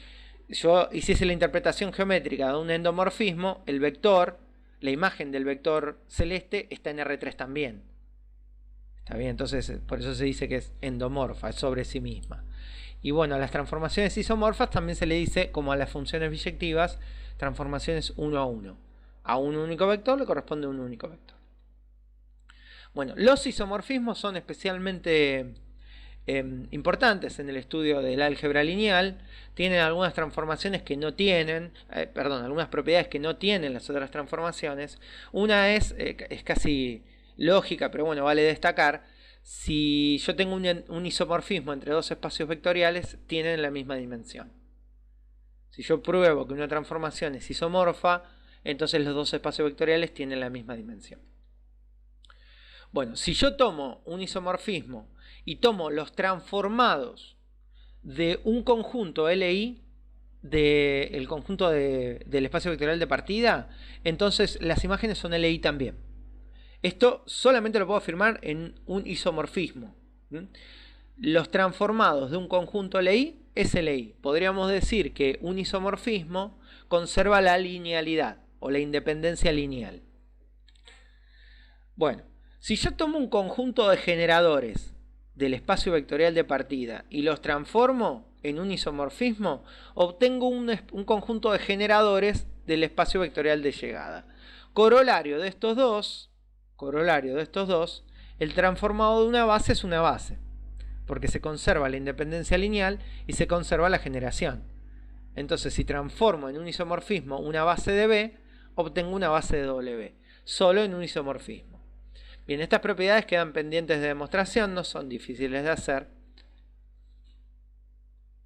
yo hiciese la interpretación geométrica de un endomorfismo, el vector, la imagen del vector celeste está en R3 también. ¿Está bien? Entonces, por eso se dice que es endomorfa, es sobre sí misma. Y bueno, a las transformaciones isomorfas también se le dice, como a las funciones biyectivas, transformaciones 1 a 1. A un único vector le corresponde un único vector. Bueno, los isomorfismos son especialmente importantes en el estudio del álgebra lineal. Tienen algunas transformaciones que no tienen, algunas propiedades que no tienen las otras transformaciones. Una es casi lógica, pero bueno, vale destacar. Si yo tengo un isomorfismo entre dos espacios vectoriales, tienen la misma dimensión. Si yo pruebo que una transformación es isomorfa, entonces los dos espacios vectoriales tienen la misma dimensión. Bueno, si yo tomo un isomorfismo y tomo los transformados de un conjunto LI, del conjunto del espacio vectorial de partida, entonces las imágenes son LI también. Esto solamente lo puedo afirmar en un isomorfismo. Los transformados de un conjunto LI es LI. Podríamos decir que un isomorfismo conserva la linealidad o la independencia lineal. Bueno, si yo tomo un conjunto de generadores del espacio vectorial de partida y los transformo en un isomorfismo, obtengo un conjunto de generadores del espacio vectorial de llegada. Corolario de estos dos, el transformado de una base es una base, porque se conserva la independencia lineal y se conserva la generación. Entonces, si transformo en un isomorfismo una base de B, obtengo una base de W, solo en un isomorfismo. Bien, estas propiedades quedan pendientes de demostración, no son difíciles de hacer.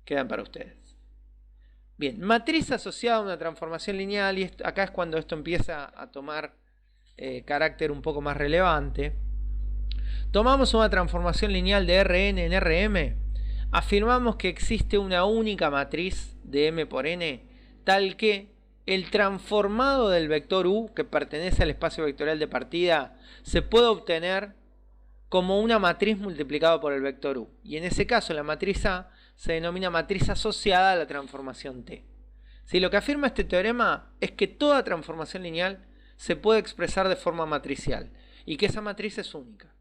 Quedan para ustedes. Bien, matriz asociada a una transformación lineal, y acá es cuando esto empieza a tomar carácter un poco más relevante. Tomamos una transformación lineal de Rn en Rm, afirmamos que existe una única matriz de m por n, tal que el transformado del vector u, que pertenece al espacio vectorial de partida, se puede obtener como una matriz multiplicado por el vector u. Y en ese caso la matriz A se denomina matriz asociada a la transformación T. ¿Sí? Lo que afirma este teorema es que toda transformación lineal se puede expresar de forma matricial y que esa matriz es única.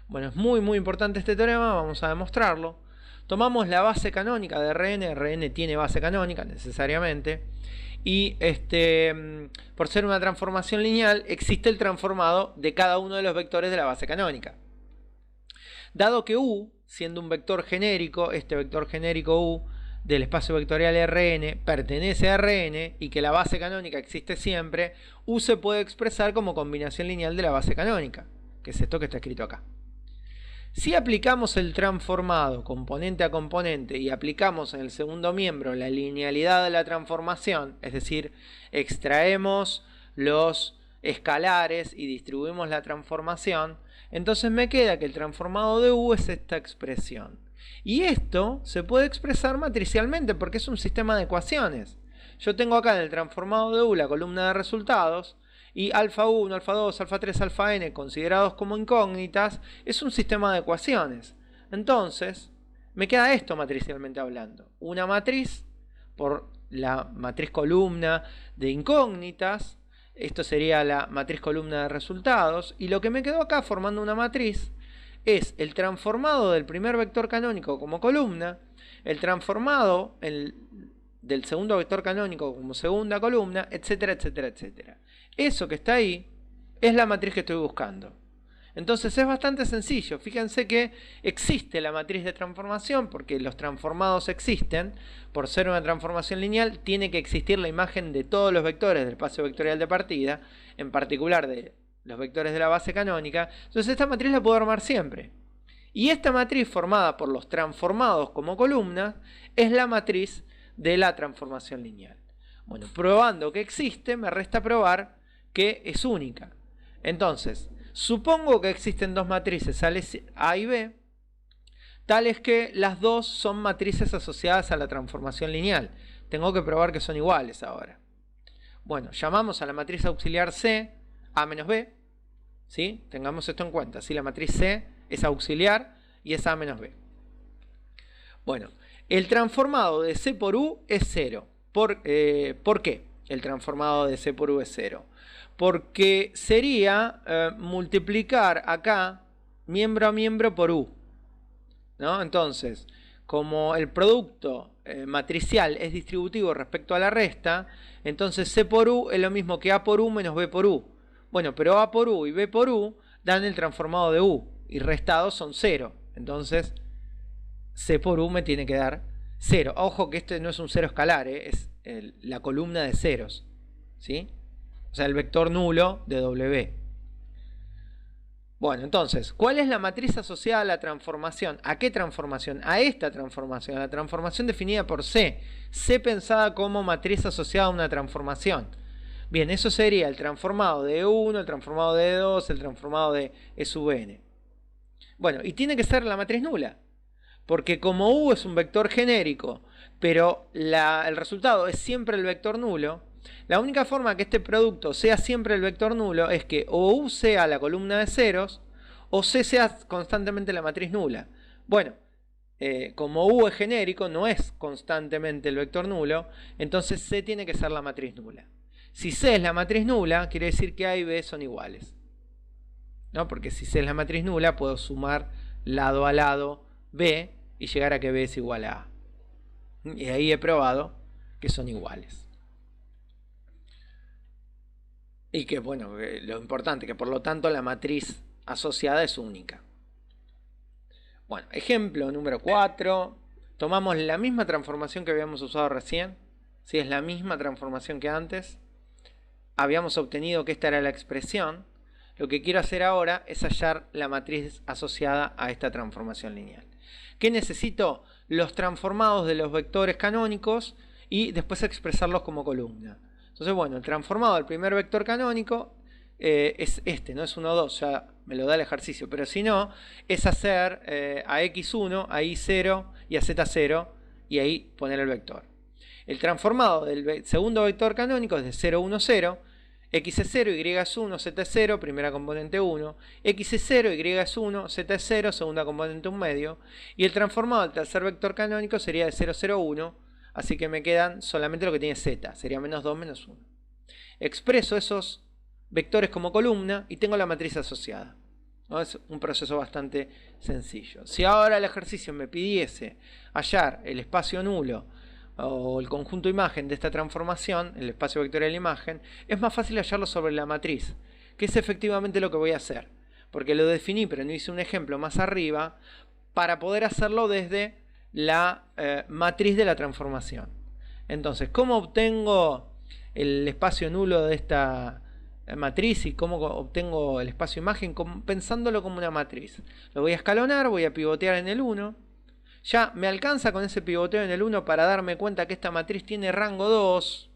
Bueno, es muy importante este teorema, vamos a demostrarlo. Tomamos la base canónica de Rn, Rn tiene base canónica necesariamente, y por ser una transformación lineal existe el transformado de cada uno de los vectores de la base canónica. Dado que u, siendo un vector genérico, este vector genérico u del espacio vectorial Rn pertenece a Rn y que la base canónica existe siempre, u se puede expresar como combinación lineal de la base canónica, que es esto que está escrito acá. Si aplicamos el transformado componente a componente y aplicamos en el segundo miembro la linealidad de la transformación, es decir, extraemos los escalares y distribuimos la transformación, entonces me queda que el transformado de u es esta expresión. Y esto se puede expresar matricialmente porque es un sistema de ecuaciones. Yo tengo acá en el transformado de u la columna de resultados, y alfa 1, alfa 2, alfa 3, alfa n considerados como incógnitas, es un sistema de ecuaciones. Entonces, me queda esto matricialmente hablando. Una matriz por la matriz columna de incógnitas, esto sería la matriz columna de resultados, y lo que me quedó acá formando una matriz es el transformado del primer vector canónico como columna, el transformado del segundo vector canónico como segunda columna, etcétera, etcétera, etcétera. Eso que está ahí es la matriz que estoy buscando. Entonces es bastante sencillo. Fíjense que existe la matriz de transformación porque los transformados existen. Por ser una transformación lineal tiene que existir la imagen de todos los vectores del espacio vectorial de partida, en particular de los vectores de la base canónica. Entonces esta matriz la puedo armar siempre. Y esta matriz formada por los transformados como columnas es la matriz de la transformación lineal. Bueno, probando que existe, me resta probar que es única. Entonces, supongo que existen dos matrices A y B, tales que las dos son matrices asociadas a la transformación lineal. Tengo que probar que son iguales ahora. Bueno, llamamos a la matriz auxiliar C A menos B. ¿Sí? Tengamos esto en cuenta. ¿Sí? La matriz C es auxiliar y es A menos B. Bueno, el transformado de C por U es 0. ¿Por qué el transformado de C por U es 0? Porque sería multiplicar acá miembro a miembro por U, ¿no? Entonces, como el producto matricial es distributivo respecto a la resta, entonces C por U es lo mismo que A por U menos B por U. Bueno, pero A por U y B por U dan el transformado de U y restados son 0. Entonces, C por U me tiene que dar 0. Ojo que este no es un cero escalar, es la columna de ceros, ¿sí? O sea, el vector nulo de W. Bueno, entonces, ¿cuál es la matriz asociada a la transformación? ¿A qué transformación? A esta transformación, a la transformación definida por C. C pensada como matriz asociada a una transformación. Bien, eso sería el transformado de E1, el transformado de E2, el transformado de E sub n. Bueno, y tiene que ser la matriz nula. Porque como U es un vector genérico, pero el resultado es siempre el vector nulo, la única forma que este producto sea siempre el vector nulo es que o U sea la columna de ceros o C sea constantemente la matriz nula. Bueno, como U es genérico, no es constantemente el vector nulo, entonces C tiene que ser la matriz nula. Si C es la matriz nula, quiere decir que A y B son iguales, ¿no? Porque si C es la matriz nula, puedo sumar lado a lado B y llegar a que B es igual a A. Y ahí he probado que son iguales. Y que, bueno, lo importante, que por lo tanto la matriz asociada es única. Bueno, ejemplo número 4. Tomamos la misma transformación que habíamos usado recién. ¿Sí? Es la misma transformación que antes. Habíamos obtenido que esta era la expresión. Lo que quiero hacer ahora es hallar la matriz asociada a esta transformación lineal. ¿Qué necesito? Los transformados de los vectores canónicos y después expresarlos como columna. Entonces, bueno, el transformado del primer vector canónico es este, no es 1, 2, ya me lo da el ejercicio, pero si no, es hacer a x1, a y0 y a z0 y ahí poner el vector. El transformado del segundo vector canónico es de 0, 1, 0, x es 0, y es 1, z es 0, primera componente 1, x es 0, y es 1, z es 0, segunda componente 1 medio, y el transformado del tercer vector canónico sería de 0, 0, 1, así que me quedan solamente lo que tiene z, sería menos 2, menos 1. Expreso esos vectores como columna y tengo la matriz asociada, ¿no? Es un proceso bastante sencillo. Si ahora el ejercicio me pidiese hallar el espacio nulo o el conjunto imagen de esta transformación, el espacio vectorial de la imagen, es más fácil hallarlo sobre la matriz, que es efectivamente lo que voy a hacer, porque lo definí, pero no hice un ejemplo más arriba, para poder hacerlo desde la matriz de la transformación. Entonces, ¿cómo obtengo el espacio nulo de esta matriz y cómo obtengo el espacio imagen? Pensándolo como una matriz. Lo voy a escalonar, voy a pivotear en el 1. Ya me alcanza con ese pivoteo en el 1 para darme cuenta que esta matriz tiene rango 2.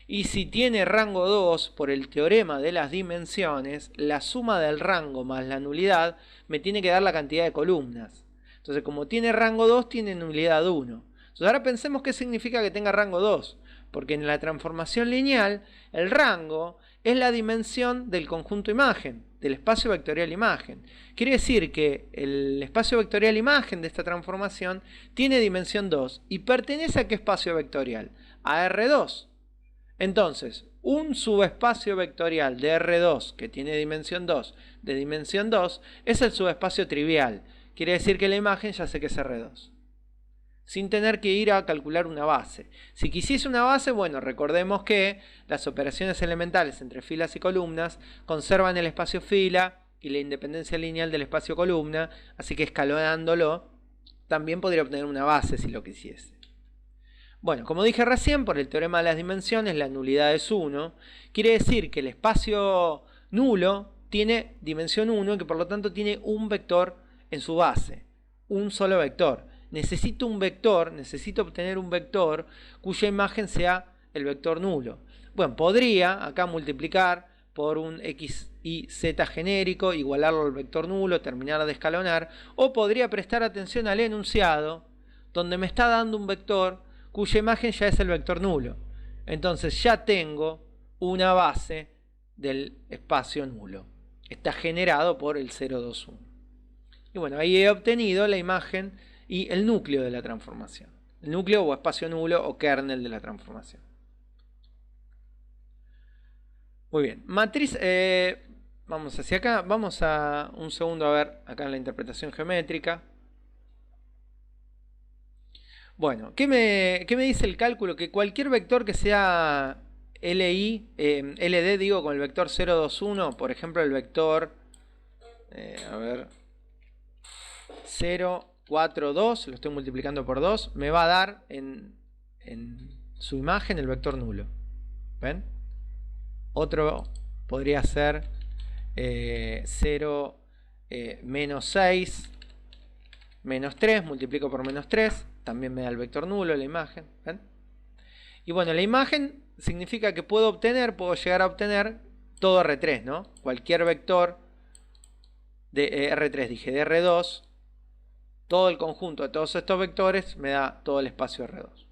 Y si tiene rango 2, por el teorema de las dimensiones, la suma del rango más la nulidad me tiene que dar la cantidad de columnas. Entonces, como tiene rango 2, tiene nulidad 1. Entonces, ahora pensemos qué significa que tenga rango 2. Porque en la transformación lineal, el rango es la dimensión del conjunto imagen, del espacio vectorial imagen. Quiere decir que el espacio vectorial imagen de esta transformación tiene dimensión 2 y pertenece a qué espacio vectorial? A R2. Entonces, un subespacio vectorial de R2 que tiene dimensión 2 de dimensión 2 es el subespacio trivial. Quiere decir que la imagen ya sé que es R2. Sin tener que ir a calcular una base. Si quisiese una base, bueno, recordemos que las operaciones elementales entre filas y columnas conservan el espacio fila y la independencia lineal del espacio columna, así que escalonándolo también podría obtener una base si lo quisiese. Bueno, como dije recién, por el teorema de las dimensiones, la nulidad es 1. Quiere decir que el espacio nulo tiene dimensión 1 y que por lo tanto tiene un vector en su base, un solo vector. Necesito un vector, necesito obtener un vector cuya imagen sea el vector nulo. Bueno, podría acá multiplicar por un x, y, z genérico, igualarlo al vector nulo, terminar de escalonar, o podría prestar atención al enunciado, donde me está dando un vector cuya imagen ya es el vector nulo. Entonces ya tengo una base del espacio nulo. Está generado por el 0, 2, 1. Y bueno, ahí he obtenido la imagen y el núcleo de la transformación. El núcleo o espacio nulo o kernel de la transformación. Muy bien. Matriz, vamos hacia acá. Vamos a un segundo a ver acá en la interpretación geométrica. Bueno, ¿qué me dice el cálculo? Que cualquier vector que sea LD, digo, con el vector 0, 2, 1, por ejemplo el vector, a ver, 0, 4, 2, lo estoy multiplicando por 2, me va a dar en su imagen el vector nulo. ¿Ven? Otro podría ser 0, menos 6, menos 3, multiplico por menos 3, también me da el vector nulo la imagen. ¿Ven? Y bueno, la imagen significa que puedo llegar a obtener todo R3, ¿no? Cualquier vector de R3, dije, de R2, todo el conjunto de todos estos vectores me da todo el espacio R2.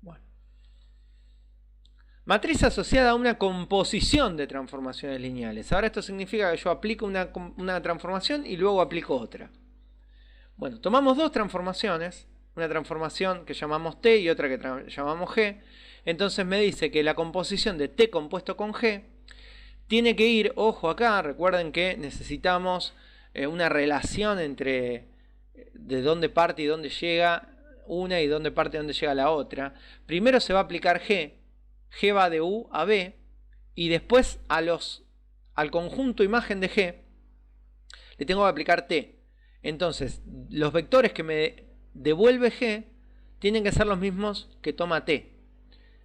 Bueno. Matriz asociada a una composición de transformaciones lineales. Ahora esto significa que yo aplico una transformación y luego aplico otra. Bueno, tomamos dos transformaciones, una transformación que llamamos T y otra que llamamos G. Entonces me dice que la composición de T compuesto con G tiene que ir, ojo acá, recuerden que necesitamos una relación entre de dónde parte y dónde llega una y dónde parte y dónde llega la otra. Primero se va a aplicar G va de U a B, y después al conjunto imagen de G le tengo que aplicar T. Entonces los vectores que me devuelve G tienen que ser los mismos que toma T.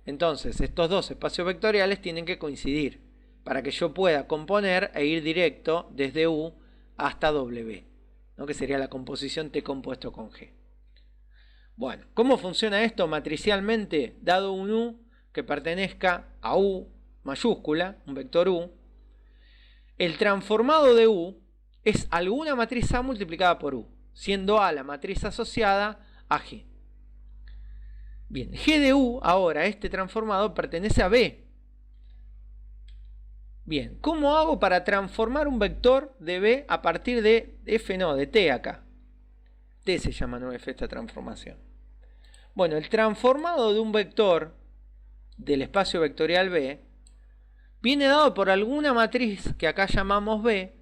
Entonces estos dos espacios vectoriales tienen que coincidir para que yo pueda componer e ir directo desde U hasta W, ¿no? Que sería la composición T compuesto con G. Bueno, ¿cómo funciona esto matricialmente? Dado un U que pertenezca a U mayúscula, un vector U, el transformado de U es alguna matriz A multiplicada por U, siendo A la matriz asociada a G. Bien, G de U, ahora este transformado pertenece a B. Bien, ¿cómo hago para transformar un vector de B a partir de F, no, de T acá? T se llama, no F, esta transformación. Bueno, el transformado de un vector del espacio vectorial B viene dado por alguna matriz que acá llamamos B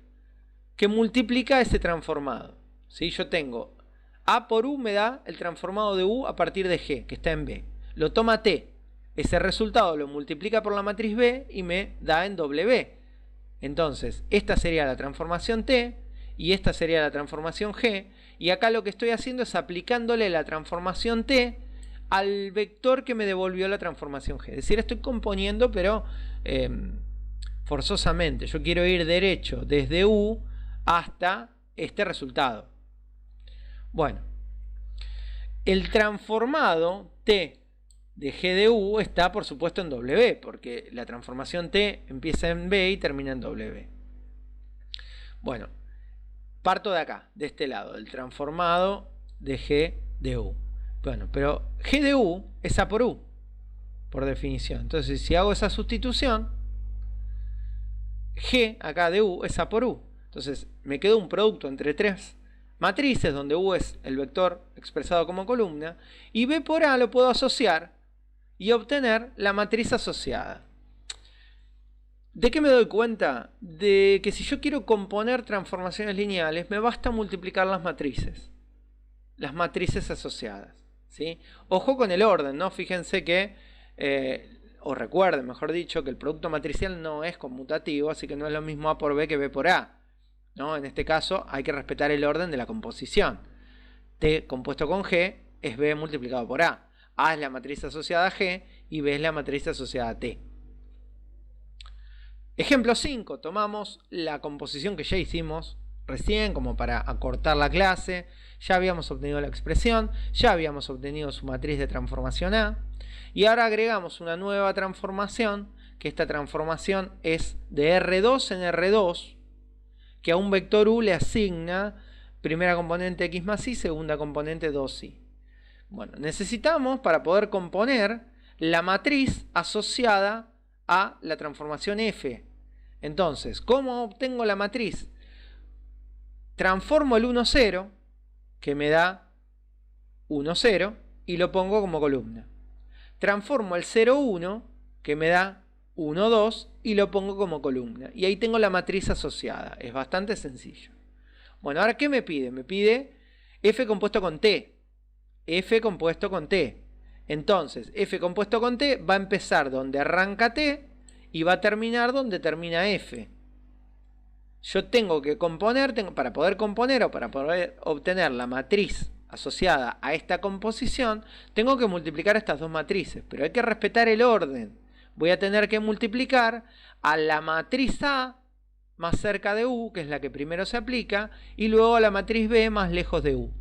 que multiplica ese transformado. ¿Sí? Yo tengo A por U me da el transformado de U a partir de G, que está en B. Lo toma T. Ese resultado lo multiplica por la matriz B y me da en W. Entonces, esta sería la transformación T y esta sería la transformación G. Y acá lo que estoy haciendo es aplicándole la transformación T al vector que me devolvió la transformación G. Es decir, estoy componiendo, pero forzosamente. Yo quiero ir derecho desde U hasta este resultado. Bueno, el transformado T de G de U está por supuesto en W, porque la transformación T empieza en B y termina en W. Bueno, parto de acá, de este lado, del transformado de G de U. Bueno, pero G de U es A por U, por definición. Entonces, si hago esa sustitución, G acá de U es A por U. Entonces, me quedó un producto entre tres matrices, donde U es el vector expresado como columna, y B por A lo puedo asociar y obtener la matriz asociada. ¿De qué me doy cuenta? De que si yo quiero componer transformaciones lineales, me basta multiplicar las matrices asociadas, ¿sí? Ojo con el orden, ¿no? Fíjense que, o recuerden, mejor dicho, que el producto matricial no es conmutativo, así que no es lo mismo A por B que B por A, ¿no? En este caso hay que respetar el orden de la composición. T compuesto con G es B multiplicado por A. A es la matriz asociada a G y B es la matriz asociada a T. Ejemplo 5. Tomamos la composición que ya hicimos recién como para acortar la clase. Ya habíamos obtenido la expresión, ya habíamos obtenido su matriz de transformación A. Y ahora agregamos una nueva transformación, que esta transformación es de R2 en R2, que a un vector U le asigna primera componente X más Y, segunda componente 2Y. Bueno, necesitamos para poder componer la matriz asociada a la transformación F. Entonces, ¿cómo obtengo la matriz? Transformo el 1, 0, que me da 1, 0, y lo pongo como columna. Transformo el 0, 1, que me da 1, 2, y lo pongo como columna. Y ahí tengo la matriz asociada. Es bastante sencillo. Bueno, ahora, ¿qué me pide? Me pide F compuesto con T. F compuesto con T. Entonces, F compuesto con T va a empezar donde arranca T y va a terminar donde termina F. Yo tengo que componer, para poder componer o para poder obtener la matriz asociada a esta composición, tengo que multiplicar estas dos matrices, pero hay que respetar el orden. Voy a tener que multiplicar a la matriz A más cerca de U, que es la que primero se aplica, y luego a la matriz B más lejos de U.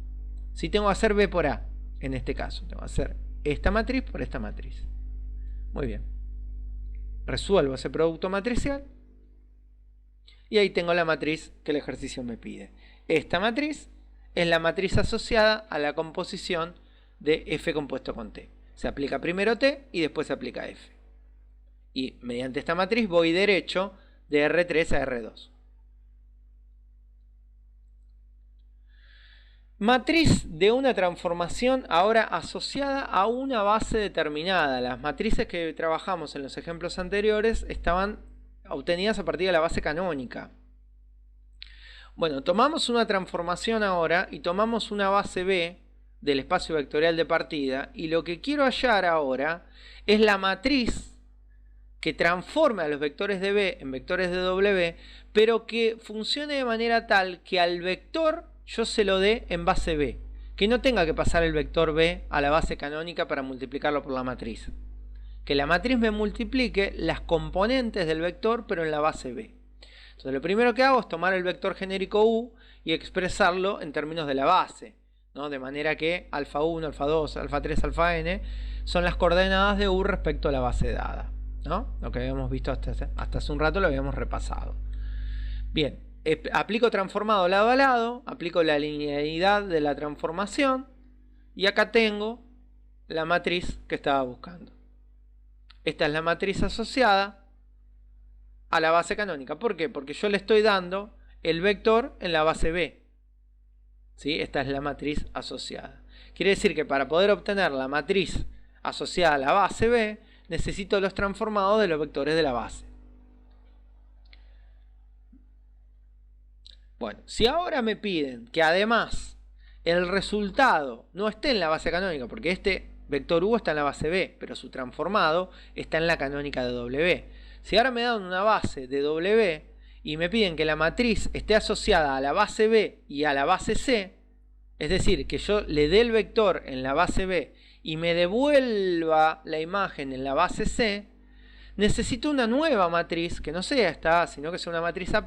Si tengo que hacer B por A, en este caso, tengo que hacer esta matriz por esta matriz. Muy bien. Resuelvo ese producto matricial y ahí tengo la matriz que el ejercicio me pide. Esta matriz es la matriz asociada a la composición de F compuesto con T. Se aplica primero T y después se aplica F. Y mediante esta matriz voy derecho de R3 a R2. Matriz de una transformación ahora asociada a una base determinada. Las matrices que trabajamos en los ejemplos anteriores estaban obtenidas a partir de la base canónica. Bueno, tomamos una transformación ahora y tomamos una base B del espacio vectorial de partida, y lo que quiero hallar ahora es la matriz que transforme a los vectores de B en vectores de W, pero que funcione de manera tal que al vector yo se lo dé en base B, que no tenga que pasar el vector B a la base canónica para multiplicarlo por la matriz, que la matriz me multiplique las componentes del vector, pero en la base B. Entonces lo primero que hago es tomar el vector genérico U y expresarlo en términos de la base, ¿no? De manera que alfa 1, alfa 2, alfa 3, alfa n son las coordenadas de U respecto a la base dada, ¿no? Lo que habíamos visto hasta hace un rato lo habíamos repasado. Bien, aplico transformado lado a lado, aplico la linealidad de la transformación y acá tengo la matriz que estaba buscando. Esta es la matriz asociada a la base canónica. ¿Por qué? Porque yo le estoy dando el vector en la base B. ¿Sí? Esta es la matriz asociada. Quiere decir que para poder obtener la matriz asociada a la base B, necesito los transformados de los vectores de la base. Bueno, si ahora me piden que además el resultado no esté en la base canónica, porque este vector U está en la base B, pero su transformado está en la canónica de W. Si ahora me dan una base de W y me piden que la matriz esté asociada a la base B y a la base C, es decir, que yo le dé el vector en la base B y me devuelva la imagen en la base C, necesito una nueva matriz que no sea esta A, sino que sea una matriz A',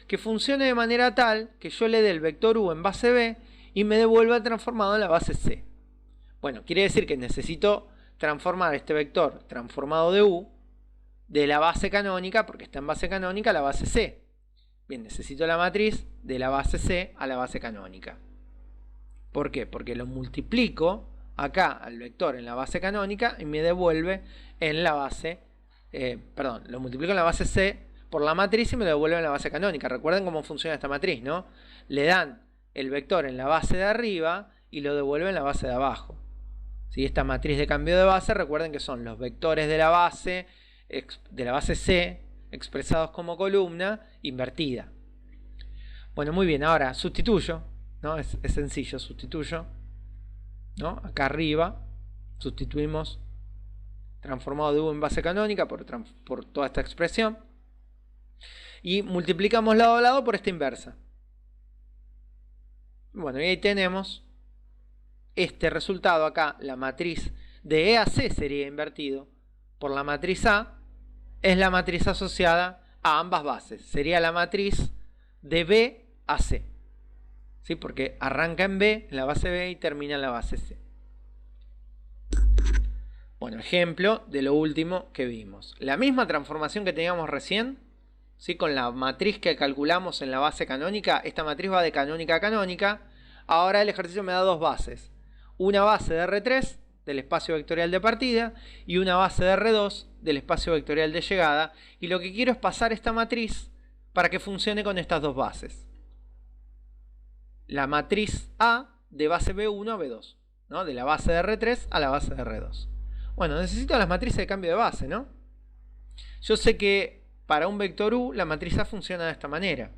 que funcione de manera tal que yo le dé el vector U en base B y me devuelva el transformado en la base C. Bueno, quiere decir que necesito transformar este vector transformado de U de la base canónica, porque está en base canónica, a la base C. Bien, necesito la matriz de la base C a la base canónica. ¿Por qué? Porque lo multiplico acá al vector en la base canónica y me devuelve en la base, lo multiplico en la base C por la matriz y me lo devuelve en la base canónica. Recuerden cómo funciona esta matriz, ¿no? Le dan el vector en la base de arriba y lo devuelve en la base de abajo. ¿Sí? Esta matriz de cambio de base, recuerden que son los vectores de la base C expresados como columna invertida. Bueno, muy bien, ahora sustituyo, ¿no? Es sencillo, sustituyo, ¿no? Acá arriba sustituimos transformado de U en base canónica por toda esta expresión y multiplicamos lado a lado por esta inversa. Bueno, y ahí tenemos este resultado acá. La matriz de E a C sería invertido por la matriz A, es la matriz asociada a ambas bases. Sería la matriz de B a C. ¿Sí? Porque arranca en B, en la base B, y termina en la base C. Bueno, ejemplo de lo último que vimos. La misma transformación que teníamos recién, ¿sí? Con la matriz que calculamos en la base canónica. Esta matriz va de canónica a canónica. Ahora el ejercicio me da dos bases. Una base de R3 del espacio vectorial de partida y una base de R2 del espacio vectorial de llegada, y lo que quiero es pasar esta matriz para que funcione con estas dos bases. La matriz A de base B1 a B2, ¿no? De la base de R3 a la base de R2. Bueno, necesito las matrices de cambio de base, ¿no? Yo sé que para un vector U la matriz A funciona de esta manera,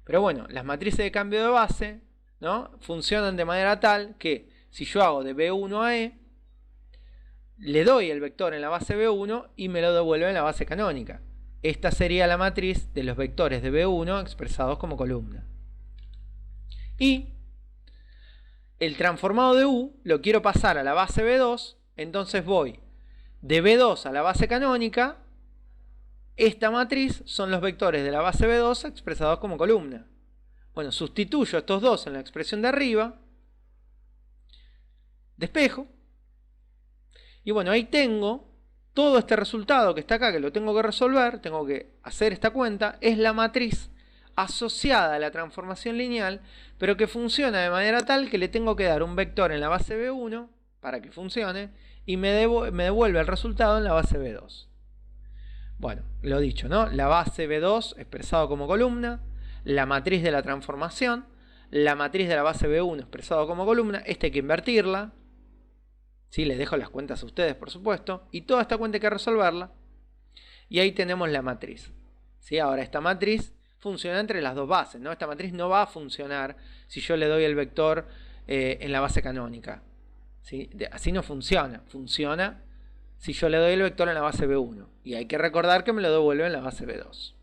pero bueno, las matrices de cambio de base, ¿no? Funcionan de manera tal que si yo hago de B1 a E, le doy el vector en la base B1 y me lo devuelve en la base canónica. Esta sería la matriz de los vectores de B1 expresados como columna. Y el transformado de U lo quiero pasar a la base B2, entonces voy de B2 a la base canónica. Esta matriz son los vectores de la base B2 expresados como columna. Bueno, sustituyo estos dos en la expresión de arriba, despejo, y bueno, ahí tengo todo este resultado que está acá, que lo tengo que resolver, tengo que hacer esta cuenta. Es la matriz asociada a la transformación lineal, pero que funciona de manera tal que le tengo que dar un vector en la base B1 para que funcione y me devuelve el resultado en la base B2. Bueno, lo dicho, ¿no? La base B2 expresado como columna, la matriz de la transformación, la matriz de la base B1 expresado como columna. Esta hay que invertirla. ¿Sí? Les dejo las cuentas a ustedes, por supuesto. Y toda esta cuenta hay que resolverla. Y ahí tenemos la matriz. ¿Sí? Ahora esta matriz funciona entre las dos bases, ¿no? Esta matriz no va a funcionar si yo le doy el vector en la base canónica. ¿Sí? Así no funciona. Funciona si yo le doy el vector en la base B1. Y hay que recordar que me lo devuelve en la base B2.